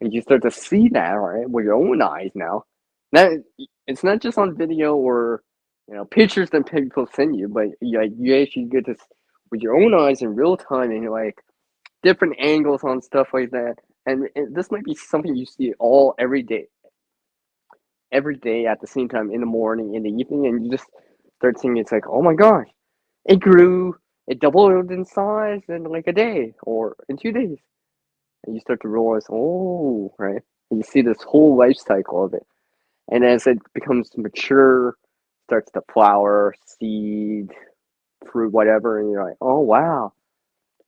And you start to see that, right, with your own eyes now. Now, it's not just on video or you know pictures that people send you, but you actually get to with your own eyes in real time, and you're like different angles on stuff like that. And this might be something you see every day at the same time in the morning, in the evening, and you just start seeing it's like, oh my gosh, it grew, it doubled in size in like a day or in 2 days, and you start to realize, oh, right, and you see this whole life cycle of it, and as it becomes mature, starts to flower, seed, fruit, whatever, and you're like, oh wow,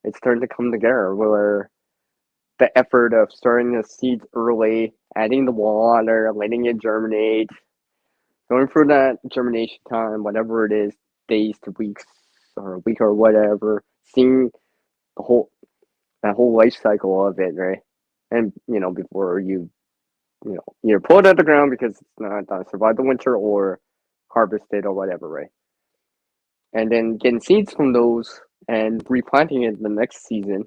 it's starting to come together where the effort of starting the seeds early, adding the water, letting it germinate, going through that germination time, whatever it is, days to weeks or a week or whatever, seeing the whole that whole life cycle of it, right? And you know, before you know, either pull it out of the ground because it's not survive the winter or harvest it or whatever, right? And then getting seeds from those and replanting it the next season,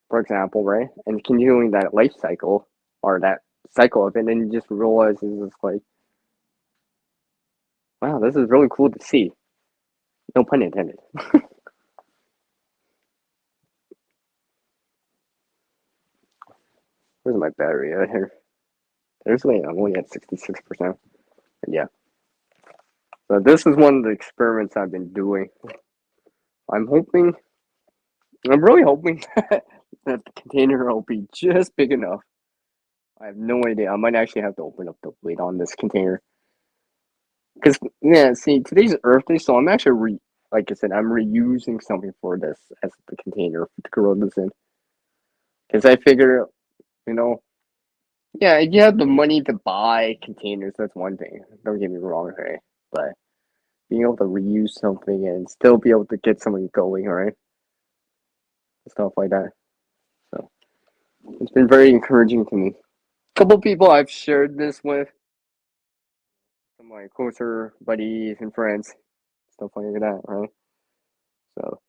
for example, right? And continuing that life cycle or that cycle of it, and you just realize it's like, wow, this is really cool to see. No pun intended. Where's my battery at here? There's like I'm only at 66%. Yeah. So this is one of the experiments I've been doing. I'm hoping, I'm really hoping that the container will be just big enough. I have no idea. I might actually have to open up the lid on this container. Because, yeah, see, today's Earth Day, so I'm actually, like I said, I'm reusing something for this as the container to grow this in. Because I figure, you know, yeah, if you have the money to buy containers, that's one thing. Don't get me wrong, right? But being able to reuse something and still be able to get something going, right? Stuff like that. So it's been very encouraging to me. A couple people I've shared this with, some of my closer buddies and friends, stuff like that, right? So,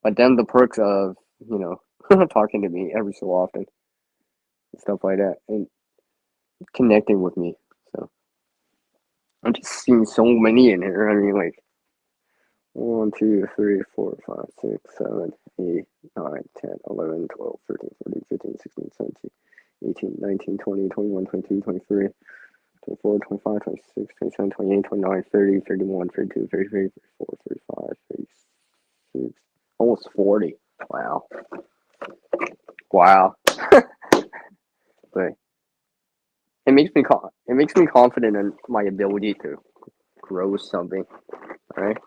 but then the perks of, you know, talking to me every so often, and stuff like that, and connecting with me. So I'm just seeing so many in here. I mean, like 1, 2, 3, 4, 5, 6, 7, 8, 9, 10, 11, 12, 13, 14, 15, 16, 17, 18, 19, 20, 21, 22, 23, 24, 25, 26, 27, 28, 29, 30, 31, 32, 33, 34, 35, 36. 40. Wow. Wow. But it makes me confident in my ability to grow something, right?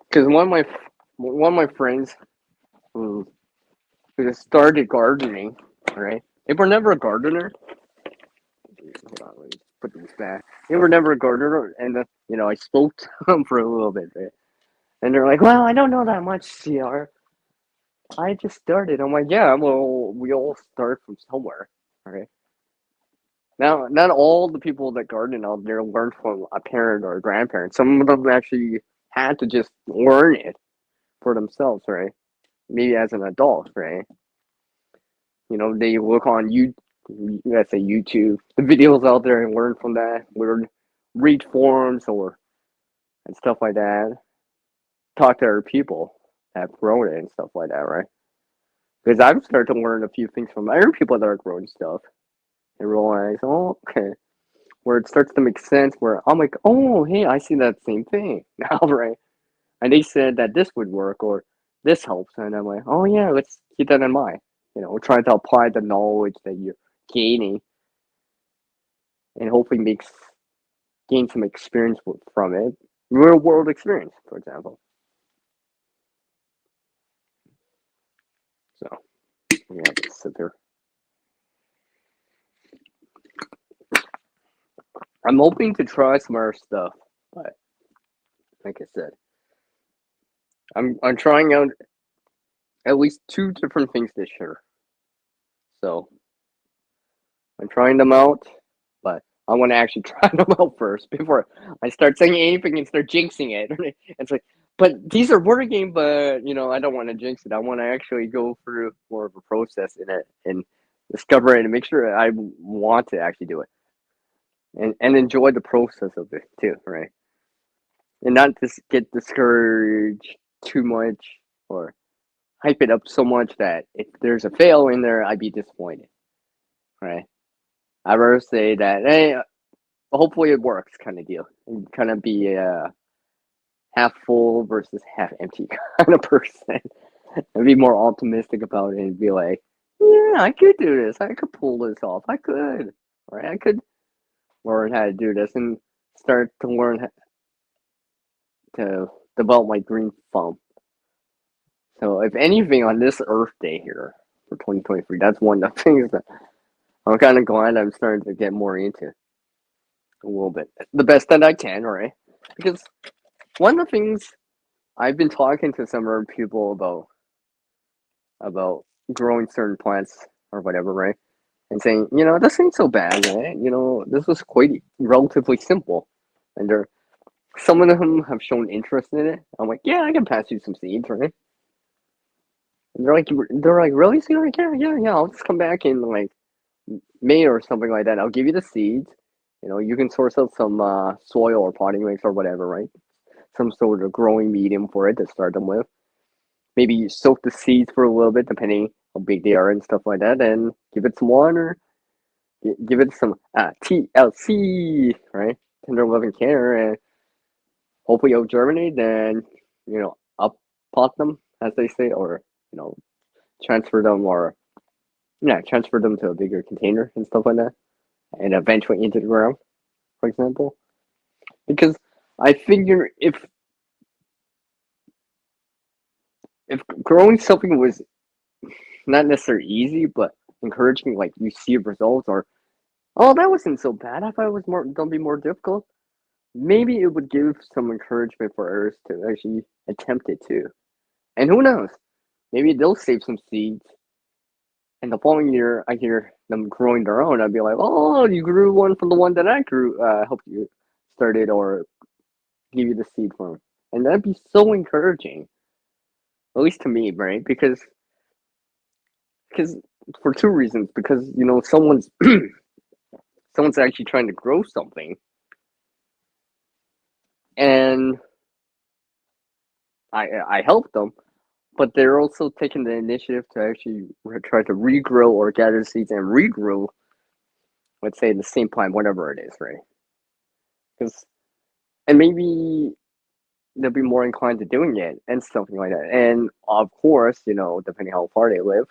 Because one of my friends who just started gardening, right? They were never a gardener. Hold on, let me put these back. They were never a gardener, and I spoke to them for a little bit, right? And they're like, "Well, I don't know that much, CR. I just started." I'm like, "Yeah, well, we all start from somewhere, right?" Now, not all the people that garden out there learned from a parent or a grandparent. Some of them actually had to just learn it for themselves, right? Maybe as an adult, right? They look on let's say YouTube, the videos out there and learn from that, read forums and stuff like that. Talk to other people that have grown it and stuff like that, right? Because I've started to learn a few things from other people that are growing stuff and realize, oh, okay, where it starts to make sense. Where I'm like, oh, hey, I see that same thing now, right? And they said that this would work or this helps, and I'm like, oh yeah, let's keep that in mind. Trying to apply the knowledge that you're gaining and hopefully gain some experience from it, real world experience, for example. So I'm gonna just sit there. I'm hoping to try some other stuff, but like I said, I'm trying out at least 2 different things this year. So I'm trying them out, but I want to actually try them out first before I start saying anything and start jinxing it. It's like, but these are working, but I don't want to jinx it. I want to actually go through more of a process in it and discover it and make sure I want to actually do it and enjoy the process of it too, right? And not just get discouraged too much or hype it up so much that if there's a fail in there, I'd be disappointed, right? I'd rather say that, hey, hopefully it works kind of deal and kind of be a half full versus half empty kind of person and be more optimistic about it and be like, yeah, I could do this. I could pull this off. I could, right? I could learn how to do this and start to learn to develop my green thumb. So if anything on this Earth Day here for 2023, that's one of the things that I'm kind of glad I'm starting to get more into a little bit. The best that I can, right? Because one of the things I've been talking to some other people about growing certain plants or whatever, right? And saying, this ain't so bad, right? This was quite relatively simple. And some of them have shown interest in it. I'm like, yeah, I can pass you some seeds, right? And they're like, really? So you're like, yeah. I'll just come back in like May or something like that. I'll give you the seeds. You can source out some soil or potting mix or whatever, right? Some sort of growing medium for it to start them with. Maybe you soak the seeds for a little bit, depending how big they are and stuff like that, and give it some water. Give it some TLC, right? Tender loving care, and hopefully it'll germinate. Then up pot them, as they say, or you know, transfer them, or transfer them to a bigger container and stuff like that, and eventually into the ground, for example. Because I figure if growing something was not necessarily easy, but encouraging, like you see results, or oh, that wasn't so bad. I thought it was gonna be more difficult. Maybe it would give some encouragement for others to actually attempt it too. And who knows? Maybe they'll save some seeds. And the following year, I hear them growing their own. I'd be like, "Oh, you grew one from the one that I grew, helped you start it, or give you the seed from." And that'd be so encouraging, at least to me, right? Because for 2 reasons. Because someone's actually trying to grow something, and I help them, but they're also taking the initiative to actually try to regrow or gather seeds and regrow, let's say, the same plant, whatever it is, right? Because and maybe they'll be more inclined to doing it and something like that. And of course, depending how far they live,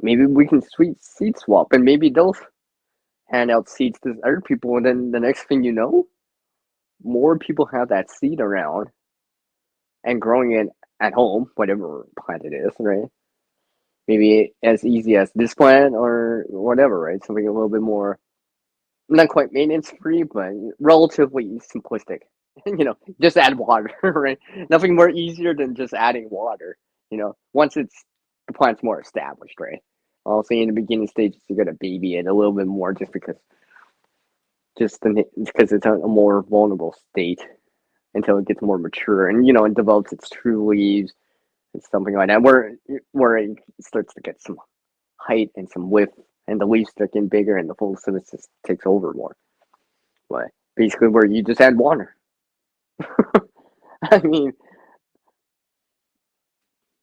maybe we can seed swap, and maybe they'll hand out seeds to other people, and then the next thing you know, more people have that seed around and growing it at home, whatever plant it is, right? Maybe as easy as this plant or whatever, right? Something a little bit more, not quite maintenance free, but relatively simplistic. Just add water, right? Nothing more easier than just adding water. Once the plant's more established, right? Also, in the beginning stages, you gotta baby it a little bit more, because it's a more vulnerable state until it gets more mature and it develops its true leaves and something like that, where it starts to get some height and some width, and the leaves start getting bigger, and the photosynthesis takes over more. But basically, where you just add water. I mean,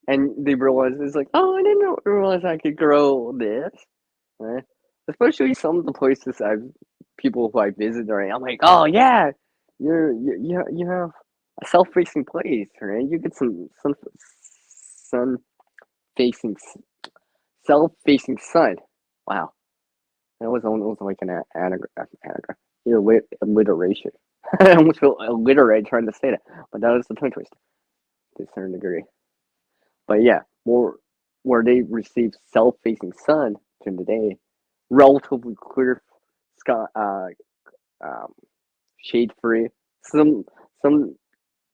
and they realize it's like, oh, I didn't realize I could grow this, right? Especially some of the places people who I visit, right? I'm like, oh yeah, you have a self-facing place, right? You get some sun facing self-facing sun. Wow, that was almost like an anagram. Alliteration. I almost feel illiterate trying to say that, but that was the tongue twister to a certain degree. But yeah, more where they receive self-facing sun during the day, relatively clear sky, um, shade-free. Some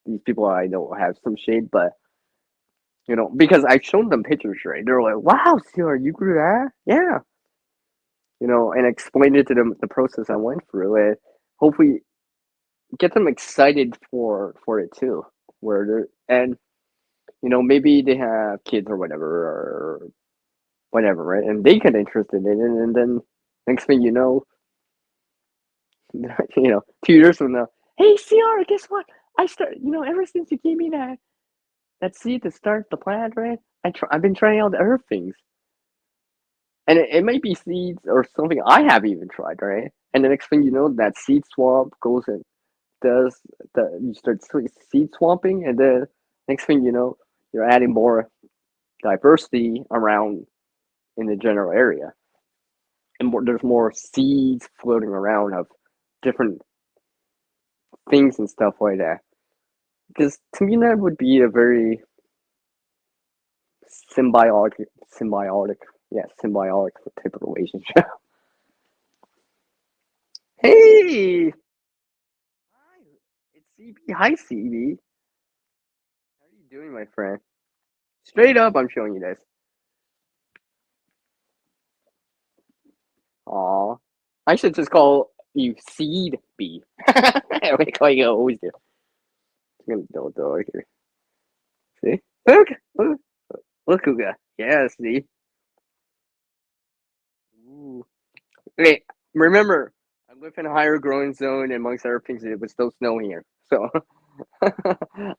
these people I know have some shade, but because I've shown them pictures, right? They're like, "Wow, Sierra, you grew that? Yeah." And explained it to them the process I went through, and hopefully get them excited for it too. Where they're and maybe they have kids or whatever, right? And they get interested in it, and then next thing you know, 2 years from now, hey, CR, guess what? I start, ever since you gave me that seed to start the plant, right? I've been trying out the other things, and it might be seeds or something I haven't even tried, right? And the next thing you know, that seed swap goes and does you start seed swapping, and then next thing you know, you're adding more diversity around in the general area, and there's more seeds floating around of different things and stuff like that. Because to me, that would be a very symbiotic, symbiotic, yeah, symbiotic type of relationship. Hey, hi, it's CB. Hi, CB. How are you doing, my friend? Straight up, I'm showing you this. Aw, I should just call you Seed B. Like I always do. I'm gonna do it here. See? Look who got. Yeah, see? Ooh. Wait, remember, I live in a higher growing zone, and amongst other things, it was still snowing here. So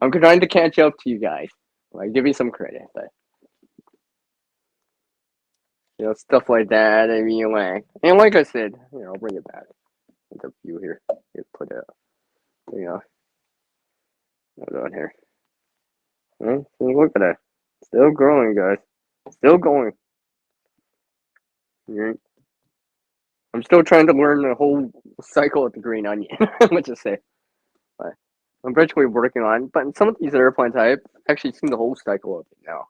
I'm trying to catch up to you guys. Like, give me some credit, but stuff like that. I mean, like I said, I'll bring it back. It's up to you here. You put it, hold on here. Look at that. Still growing, guys. Still going. Right? I'm still trying to learn the whole cycle of the green onion. Let's just say. But I'm virtually working on. But some of these other plants, I've actually seen the whole cycle of it now.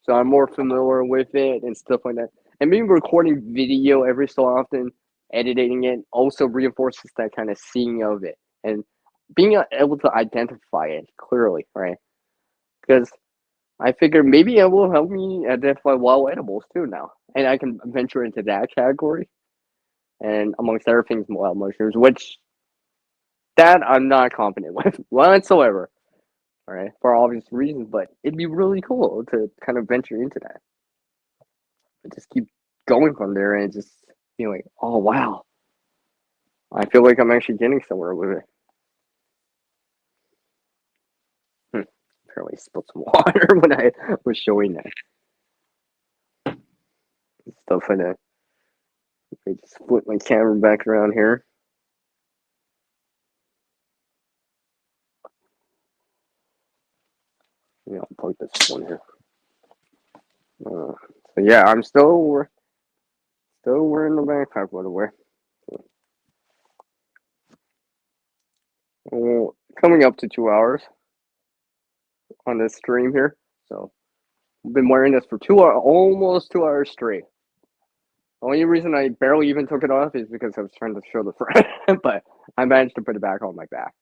So I'm more familiar with it and stuff like that. And maybe recording video every so often, editing it, also reinforces that kind of seeing of it and being able to identify it clearly, right? Because I figure maybe it will help me identify wild edibles too now, and I can venture into that category. And amongst other things, wild mushrooms, which that I'm not confident with whatsoever. All right, for obvious reasons, but it'd be really cool to kind of venture into that and just keep going from there and just be like, oh wow, I feel like I'm actually getting somewhere with it. Apparently, spilled some water when I was showing that stuff like that. Let me just flip my camera back around here. Yeah, I'll plug this one here. So yeah, I'm still wearing the backpack, by the way. Well, coming up to 2 hours on this stream here. So I've been wearing this for almost 2 hours straight. The only reason I barely even took it off is because I was trying to show the front, but I managed to put it back on my back,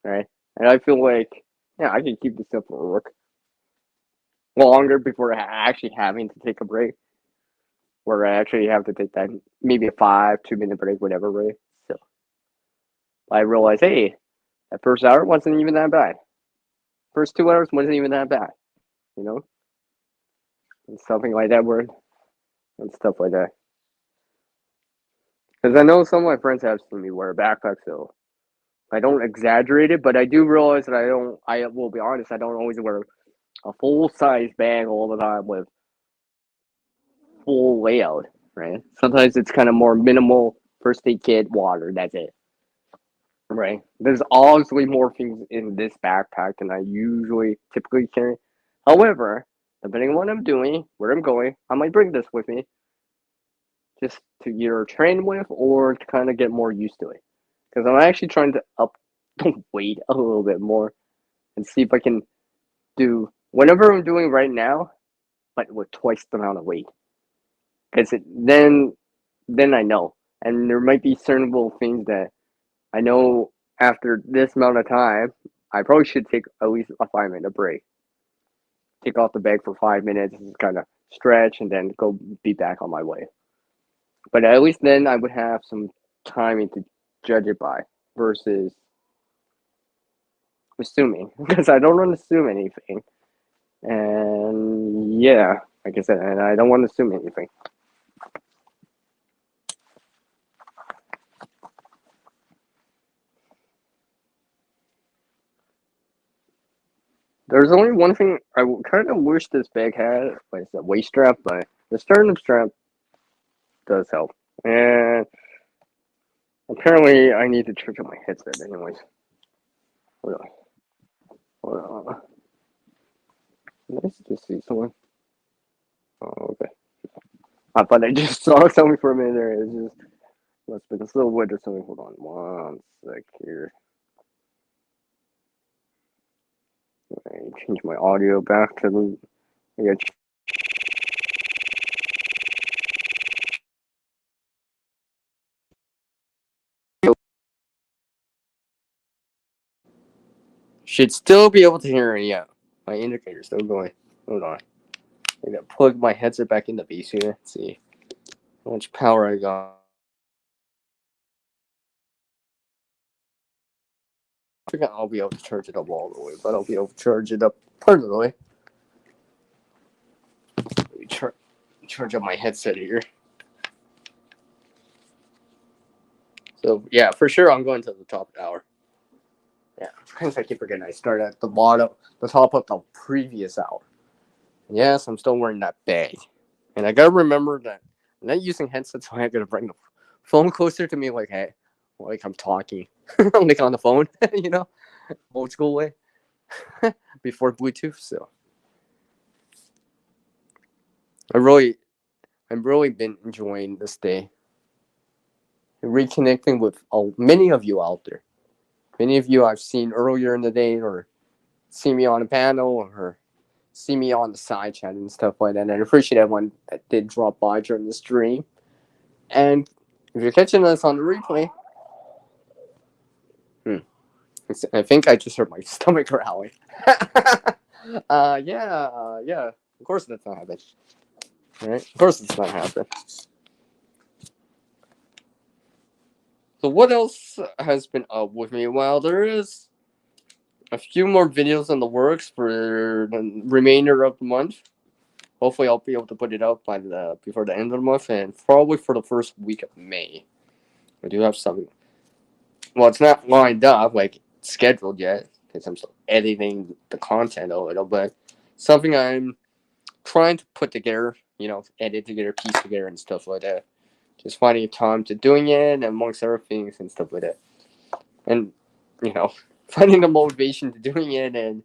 right? And I feel like, yeah, I can keep this up for work longer before actually having to take a break, where I actually have to take that maybe a 2 minute break, whatever, right? So I realized, hey, that first hour wasn't even that bad. First 2 hours wasn't even that bad, you know, and something like that, word and stuff like that. Because I know some of my friends have seen me wear a backpack, so I don't exaggerate it, but I do realize that I will be honest, I don't always wear a full size bag all the time with full layout, right? Sometimes it's kind of more minimal first aid kit, water, that's it, right? There's obviously more things in this backpack than I usually typically carry. However, depending on what I'm doing, where I'm going, I might bring this with me just to either train with or to kind of get more used to it. Because I'm actually trying to up the weight a little bit more and see if I can do whatever I'm doing right now, but with twice the amount of weight. Because then I know, and there might be certain little things that I know after this amount of time, I probably should take at least a 5 minute break. Take off the bag for 5 minutes, just kind of stretch, and then go be back on my way. But at least then I would have some timing to judge it by versus assuming, because I don't want to assume anything. And yeah, like I said, and I don't want to assume anything. There's only one thing I kind of wish this bag had, like the waist strap, but the sternum strap does help. And apparently, I need to charge up my headset, anyways. Hold on. Hold on. Nice to see someone. Oh, okay. I thought I just saw something for a minute there. It's just must have been a little wood or something. Hold on one sec here. I change my audio back to the. I got should still be able to hear it. Yeah, my indicator's still going. Hold on. I gotta plug my headset back in the base here. Let's see how much power I got. I think I'll be able to charge it up all the way, but I'll be able to charge it up part of the way. Let me charge up my headset here. So yeah, for sure I'm going to the top of the hour. Yeah, because I keep forgetting I started at the bottom, the top of the previous hour. Yes, I'm still wearing that bag. And I gotta remember that I'm not using headsets, so I gotta bring the phone closer to me, like, hey, like I'm talking, like on the phone, you know, old school way, before Bluetooth. So I've really been enjoying this day, reconnecting with many of you out there. Many of you I've seen earlier in the day, or see me on a panel, or see me on the side chat and stuff like that. And I appreciate everyone that did drop by during the stream. And if you're catching us on the replay, I think I just heard my stomach growling. Yeah. Of course that's not happening. Right? Of course it's not happening. So what else has been up with me? Well, there is a few more videos in the works for the remainder of the month. Hopefully, I'll be able to put it up before the end of the month, and probably for the first week of May. I do have something. Well, it's not lined up, like scheduled yet, because I'm still editing the content a little, but something I'm trying to put together, edit together, piece together, and stuff like that. Just finding time to doing it, amongst other things and stuff like that. And, finding the motivation to doing it and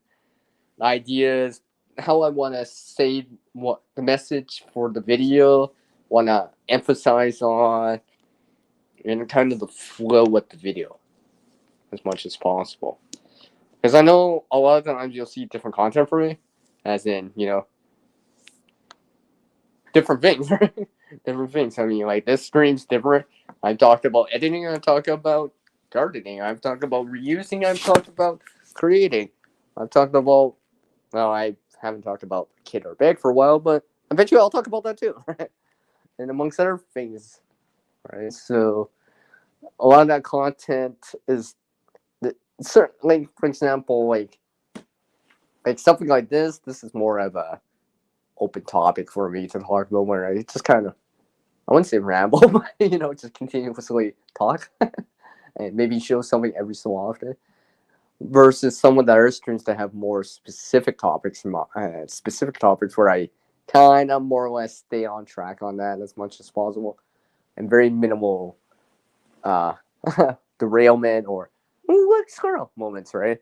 ideas, how I want to say what the message for the video, want to emphasize on, and kind of the flow with the video as much as possible. Because I know a lot of times you'll see different content for me, as in, different things, right? Different things. I mean, like, this stream's different. I've talked about editing, I've talked about gardening, I've talked about reusing, I've talked about creating, I've talked about, well, I haven't talked about kid or bag for a while, but eventually I'll talk about that too, right? And amongst other things, right? So a lot of that content is certain, like, for example, like something like this is more of a open topic for me to talk about, where I just kind of, I wouldn't say ramble, but just continuously talk and maybe show something every so often. Versus some of the other streams that have more specific topics where I kind of more or less stay on track on that as much as possible, and very minimal derailment or look squirrel moments, right?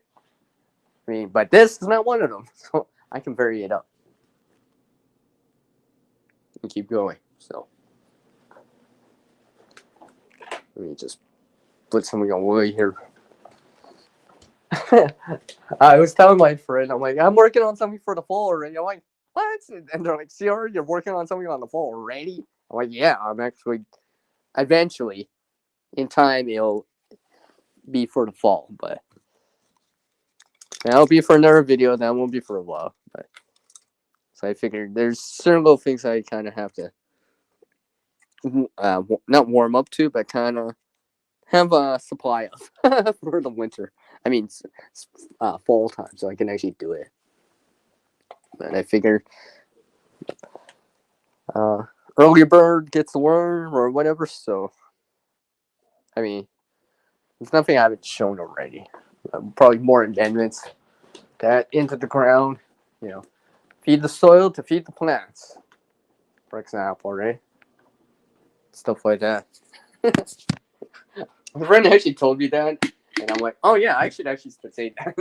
I mean, but this is not one of them, so I can vary it up and keep going. So let me just put something away here. I was telling my friend, I'm like, I'm working on something for the fall already. I'm like, what? And they're like, Sierra, you're working on something on the fall already? I'm like, yeah, I'm actually, eventually, in time, it'll be for the fall, but that'll be for another video. That won't be for a while. But so I figured there's certain little things I kind of have to not warm up to, but kind of have a supply of for the winter. I mean, fall time, so I can actually do it. But I figured early bird gets the worm or whatever. So, I mean, there's nothing I haven't shown already. Probably more amendments that into the ground. Feed the soil to feed the plants, for example, right? Stuff like that. My friend actually told me that, and I'm like, oh yeah, I should actually say that.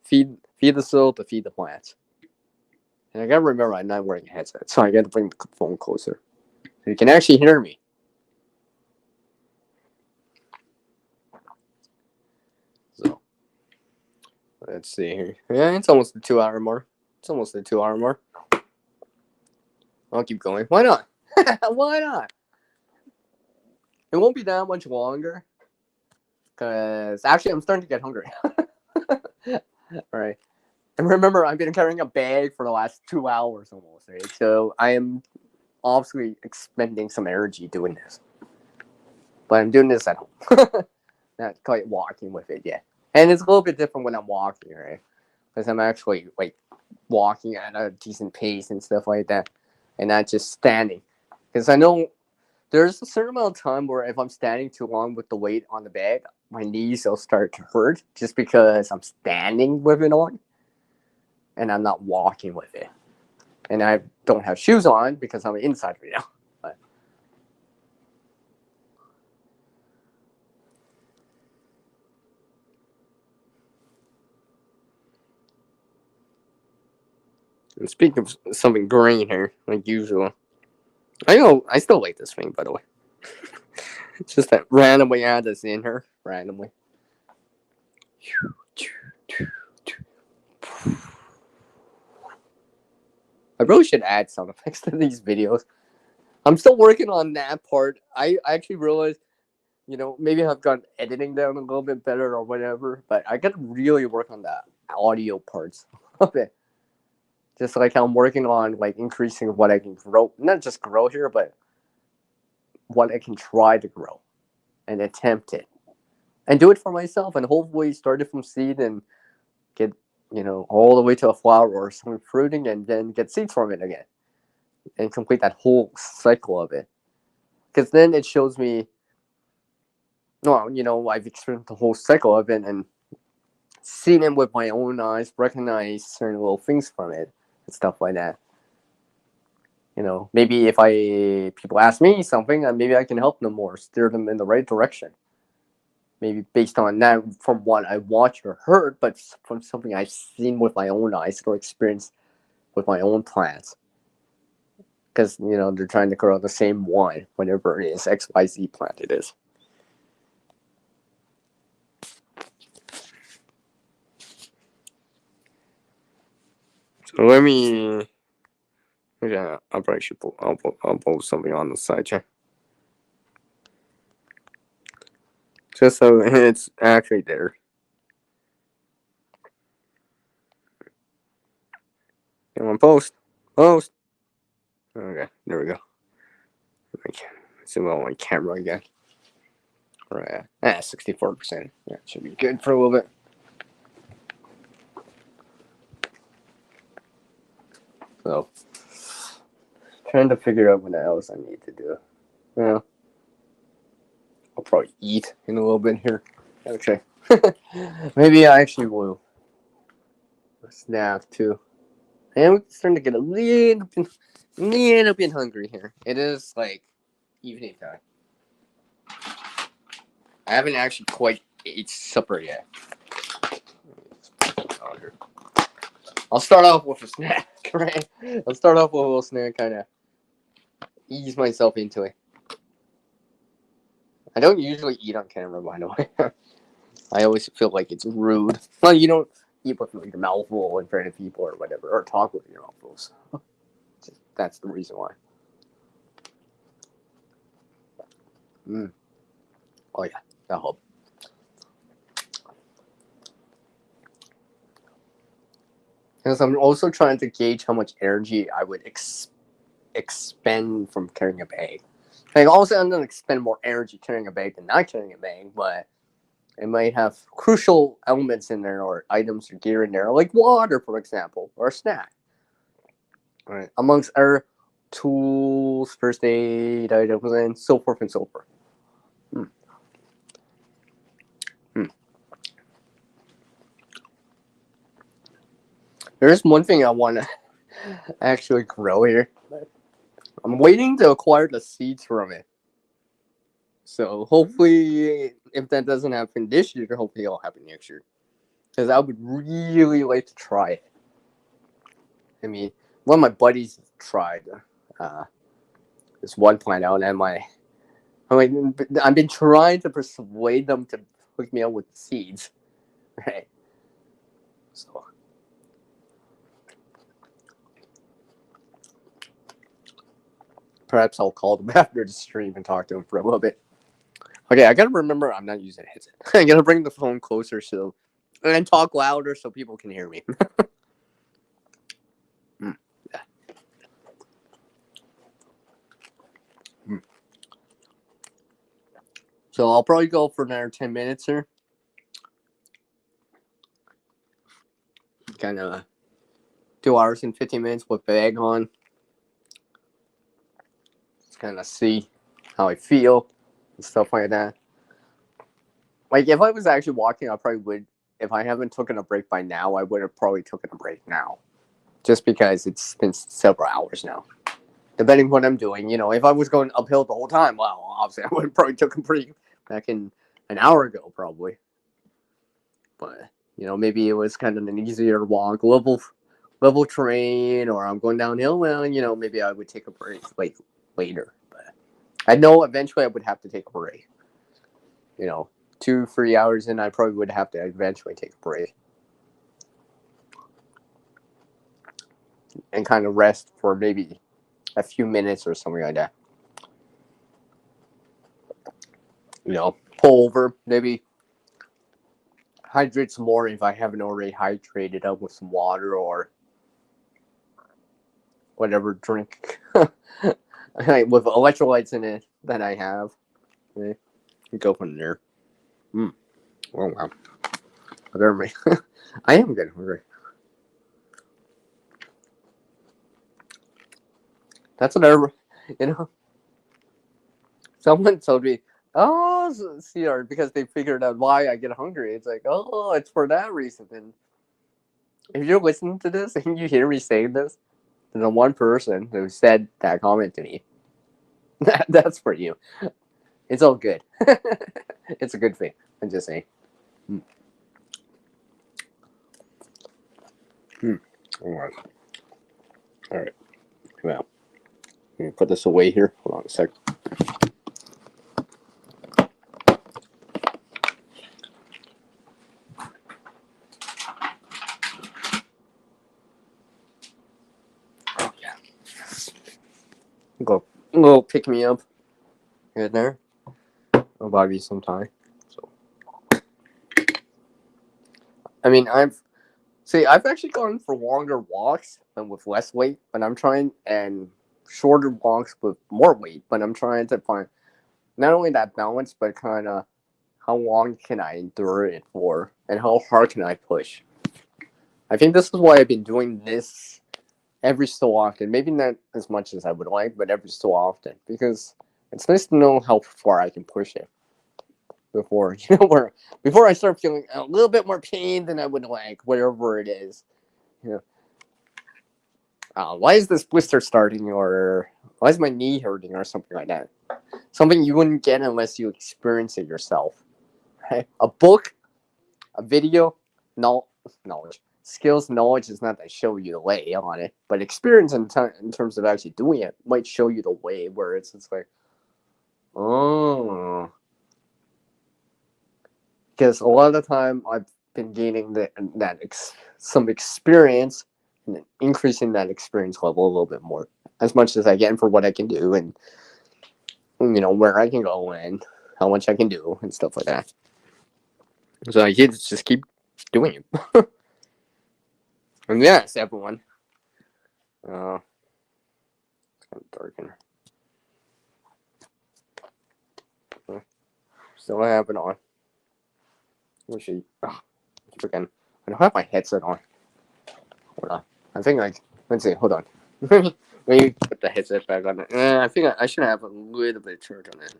feed the soil to feed the plants. And I gotta remember I'm not wearing a headset, so I gotta bring the phone closer so you can actually hear me. So let's see here. Yeah, it's almost the 2-hour mark. I'll keep going. Why not? Why not? It won't be that much longer. Because actually, I'm starting to get hungry. All right. And remember, I've been carrying a bag for the last 2 hours almost, right? So I am obviously expending some energy doing this. But I'm doing this at home. Not quite walking with it yet. And it's a little bit different when I'm walking, right? Because I'm actually, like, walking at a decent pace and stuff like that. And not just standing. Because I know there's a certain amount of time where if I'm standing too long with the weight on the bag, my knees will start to hurt just because I'm standing with it on and I'm not walking with it. And I don't have shoes on because I'm inside right now. But and speaking of something green here, like usual, I still like this thing, by the way. It's just that randomly add this in here, randomly. I really should add sound effects to these videos. I'm still working on that part. I actually realized, maybe I've got editing down a little bit better or whatever, but I got to really work on the audio parts of it. Just like how I'm working on, like, increasing what I can grow, not just grow here, but what I can try to grow and attempt it and do it for myself, and hopefully start it from seed and get, all the way to a flower or some fruiting, and then get seeds from it again and complete that whole cycle of it. Because then it shows me, well, I've experienced the whole cycle of it and seen it with my own eyes, recognize certain little things from it and stuff like that. Maybe if people ask me something, maybe I can help them or steer them in the right direction. maybe based on that from what I watched or heard, but from something I've seen with my own eyes or experienced with my own plants. Because, they're trying to grow the same one, whatever it is, XYZ plant it is. So let me. Yeah, I probably should I'll post something on the side here. Just so it's actually there. Come on, post. Post. Okay, there we go. Zoom out my camera again. Right. 64%. Yeah, should be good for a little bit. So, trying to figure out what else I need to do. Well, I'll probably eat in a little bit here. Okay. Maybe I actually will snack too. And we're starting to get a little bit hungry here. It is like evening time. I haven't actually quite ate supper yet. I'll start off with a snack, right? I'll start off with a little snack, kind of ease myself into it. I don't usually eat on camera, by the way. I always feel like it's rude. Well, you don't eat with your mouth full in front of people or whatever, or talk with your mouth full. So that's the reason why. Oh yeah, that helps. Because I'm also trying to gauge how much energy I would expend from carrying a bag. Like, also, I'm going to expend more energy carrying a bag than not carrying a bag, but it might have crucial elements in there or items or gear in there, like water, for example, or a snack. All right. Amongst our tools, first aid items, and so forth and so forth. There's one thing I want to actually grow here. I'm waiting to acquire the seeds from it. So hopefully, if that doesn't happen this year, hopefully it'll happen next year. Because I would really like to try it. I mean, one of my buddies tried this one plant out, and I've been trying to persuade them to hook me up with the seeds, right? So perhaps I'll call them after the stream and talk to them for a little bit. Okay, I gotta remember I'm not using a headset. I gotta bring the phone closer and talk louder so people can hear me. Yeah. So I'll probably go for another 10 minutes here. Kind of 2 hours and 15 minutes with bag on. Just kind of see how I feel and stuff like that. Like, if I was actually walking, I probably would. If I haven't taken a break by now, I would have probably taken a break now. Just because it's been several hours now. Depending what I'm doing, if I was going uphill the whole time, well, obviously I would have probably took a break back in an hour ago, probably. But, maybe it was kind of an easier walk, level terrain, or I'm going downhill. Well, maybe I would take a break like later. But I know eventually I would have to take a break. 2-3 hours in, I probably would have to eventually take a break and kind of rest for maybe a few minutes or something like that. Pull over, maybe hydrate some more if I haven't already hydrated up with some water or whatever drink with electrolytes in it that I have. Okay. Go from there. Oh wow. I am getting hungry. That's what someone told me, oh, CR, because they figured out why I get hungry. It's like, oh, it's for that reason. And if you're listening to this and you hear me saying this, there's the one person who said that comment to me. That's for you. It's all good. It's a good thing. I just say. All right. All right. Well, let me put this away here. Hold on a sec. Oh yeah. Go pick me up here and there. I'll buy you some time. So I mean I've actually gone for longer walks and with less weight, but I'm trying and shorter walks with more weight, but I'm trying to find not only that balance, but kind of how long can I endure it for, and how hard can I push. I think this is why I've been doing this every so often. Maybe not as much as I would like, but every so often, because it's nice to know how far I can push it before before I start feeling a little bit more pain than I would like, whatever it is. You know, why is this blister starting, or why is my knee hurting, or something like that? Something you wouldn't get unless you experience it yourself. Right? A book, a video, knowledge. Skills, knowledge is not to show you the way on it, but experience in terms of actually doing it might show you the way. Where it's like, oh, because a lot of the time I've been gaining some experience and increasing that experience level a little bit more, as much as I can for what I can do, and where I can go and how much I can do and stuff like that. So I just keep doing it. And yes, everyone. It's kind of dark in here. Still have it on. We should. Freaking. I don't have my headset on. Hold on. I think let's see. Hold on. Let me put the headset back on. I think I should have a little bit of charge on it.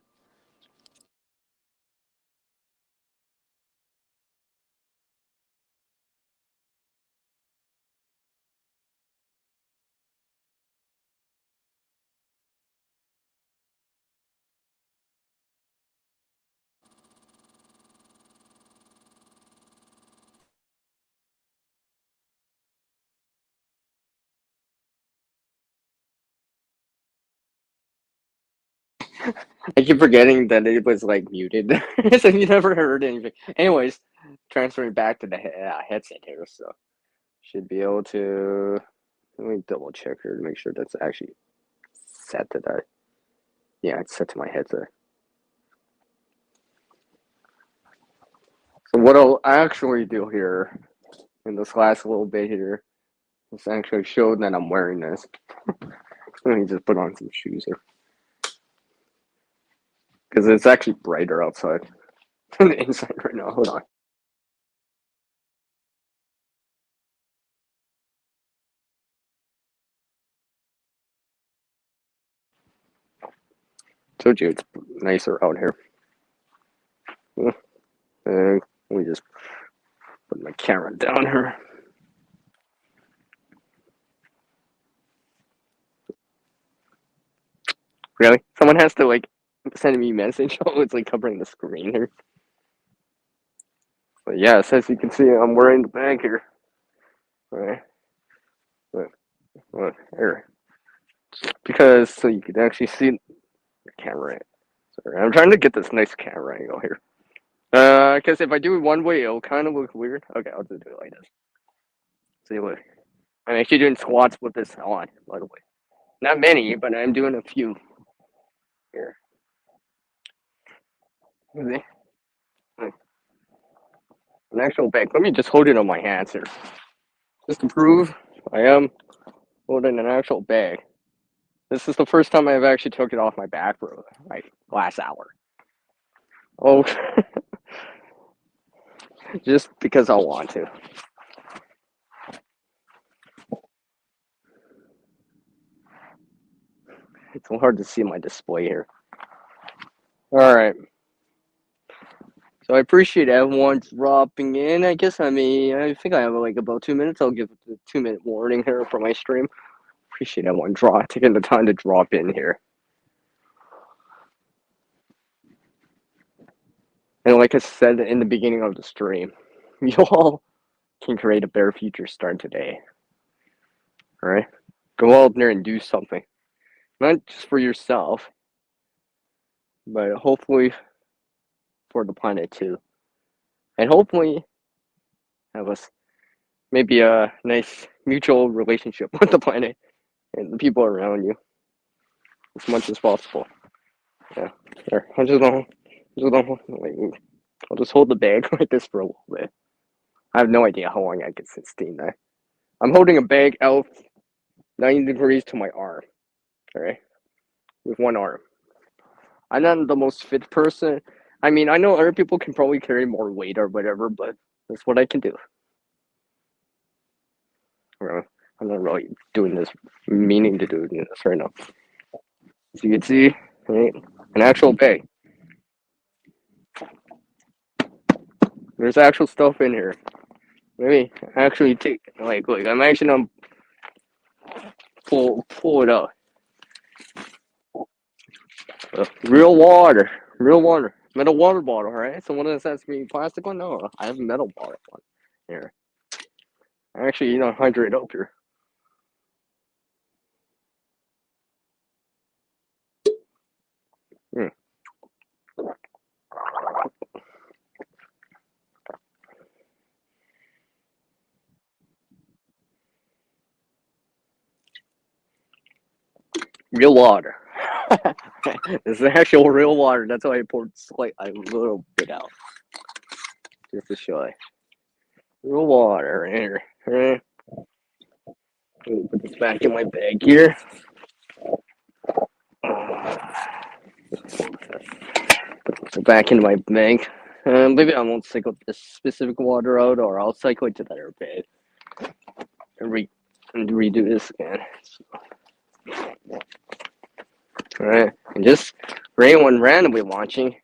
I keep forgetting that it was like muted, so you never heard anything. Anyways, transferring back to the headset here, so should be able to. Let me double check here to make sure that's actually set to that. Yeah, it's set to my headset. So what I'll actually do here in this last little bit here is actually show that I'm wearing this. Let me just put on some shoes here because it's actually brighter outside than the inside right now. Hold on. Told you it's nicer out here. Let me just put my camera down here. Really? Someone has to like send me a message. Oh, it's like covering the screen here. But yes, as you can see, I'm wearing the bag here. All right. Look, here. Because so you can actually see the camera. Sorry, I'm trying to get this nice camera angle here. Because if I do it one way, it'll kind of look weird. Okay, I'll just do it like this. See, look. I'm actually doing squats with this on, by the way. Not many, but I'm doing a few here. See? An actual bag. Let me just hold it on my hands here. Just to prove I am holding an actual bag. This is the first time I've actually took it off my back for like last hour. Oh, just because I want to. It's so hard to see my display here. All right. So I appreciate everyone dropping in. I guess I think I have like about 2 minutes. I'll give a 2 minute warning here for my stream. Appreciate everyone taking the time to drop in here. And like I said in the beginning of the stream, you all can create a better future starting today. All right? Go out there and do something. Not just for yourself, but hopefully for the planet too. And hopefully have us maybe a nice mutual relationship with the planet and the people around you as much as possible. Yeah. Here, I'll just hold the bag like this for a little bit. I have no idea how long I can sustain that. I'm holding a bag out 90 degrees to my arm. Alright? With one arm. I'm not the most fit person. I mean, I know other people can probably carry more weight or whatever, but that's what I can do. I'm not really doing this, meaning to do this right now. As you can see, right, an actual bag. There's actual stuff in here. Maybe actually take look. I'm actually gonna pull it out. Real water, metal water bottle. Right? Someone that says me plastic one. No, I have a metal bottle one here. Actually, hydrate up here. Mm. Real water. This is actual real water. That's why I poured a little bit out, just to show you. Real water here. Right? Put this back in my bag here. Put it back in my bag. Maybe I won't cycle this specific water out, or I'll cycle it to the other bag and redo this again. Alright, and just for anyone randomly watching,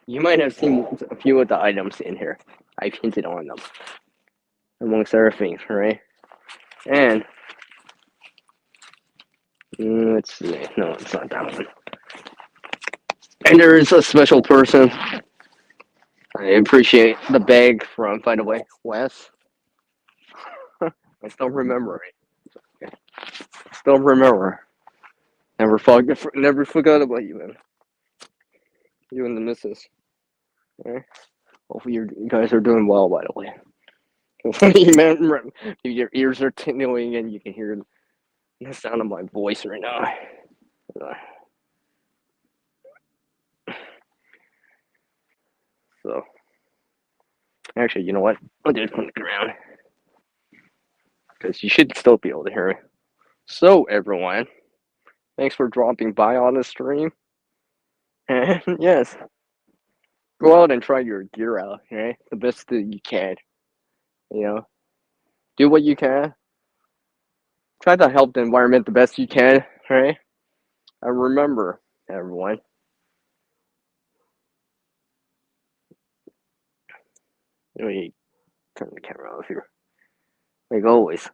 you might have seen a few of the items in here. I've hinted on them, amongst other things, right? And let's see. No, it's not that one. And there is a special person. I appreciate the bag from, by the way, Wes. I still remember it. Still remember. Never forgot about you, man. You and the missus. Okay? Hopefully you guys are doing well, by the way. Your ears are tingling and you can hear the sound of my voice right now. So, actually, you know what? I'll do it on the ground. Because you should still be able to hear me. So, everyone, thanks for dropping by on the stream. And yes, go out and try your gear out, right? The best that you can. Do what you can. Try to help the environment the best you can, right? And remember, everyone, let me turn the camera off here. Like always,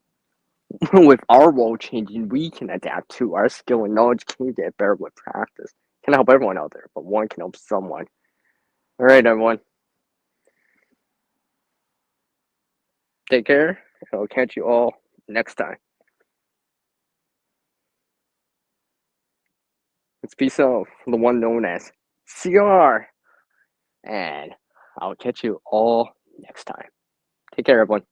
with our world changing, we can adapt to our skill and knowledge can get better with practice. Can help everyone out there, but one can help someone. All right, everyone. Take care. I'll catch you all next time. It's peace out from the one known as CR. And I'll catch you all next time. Take care, everyone.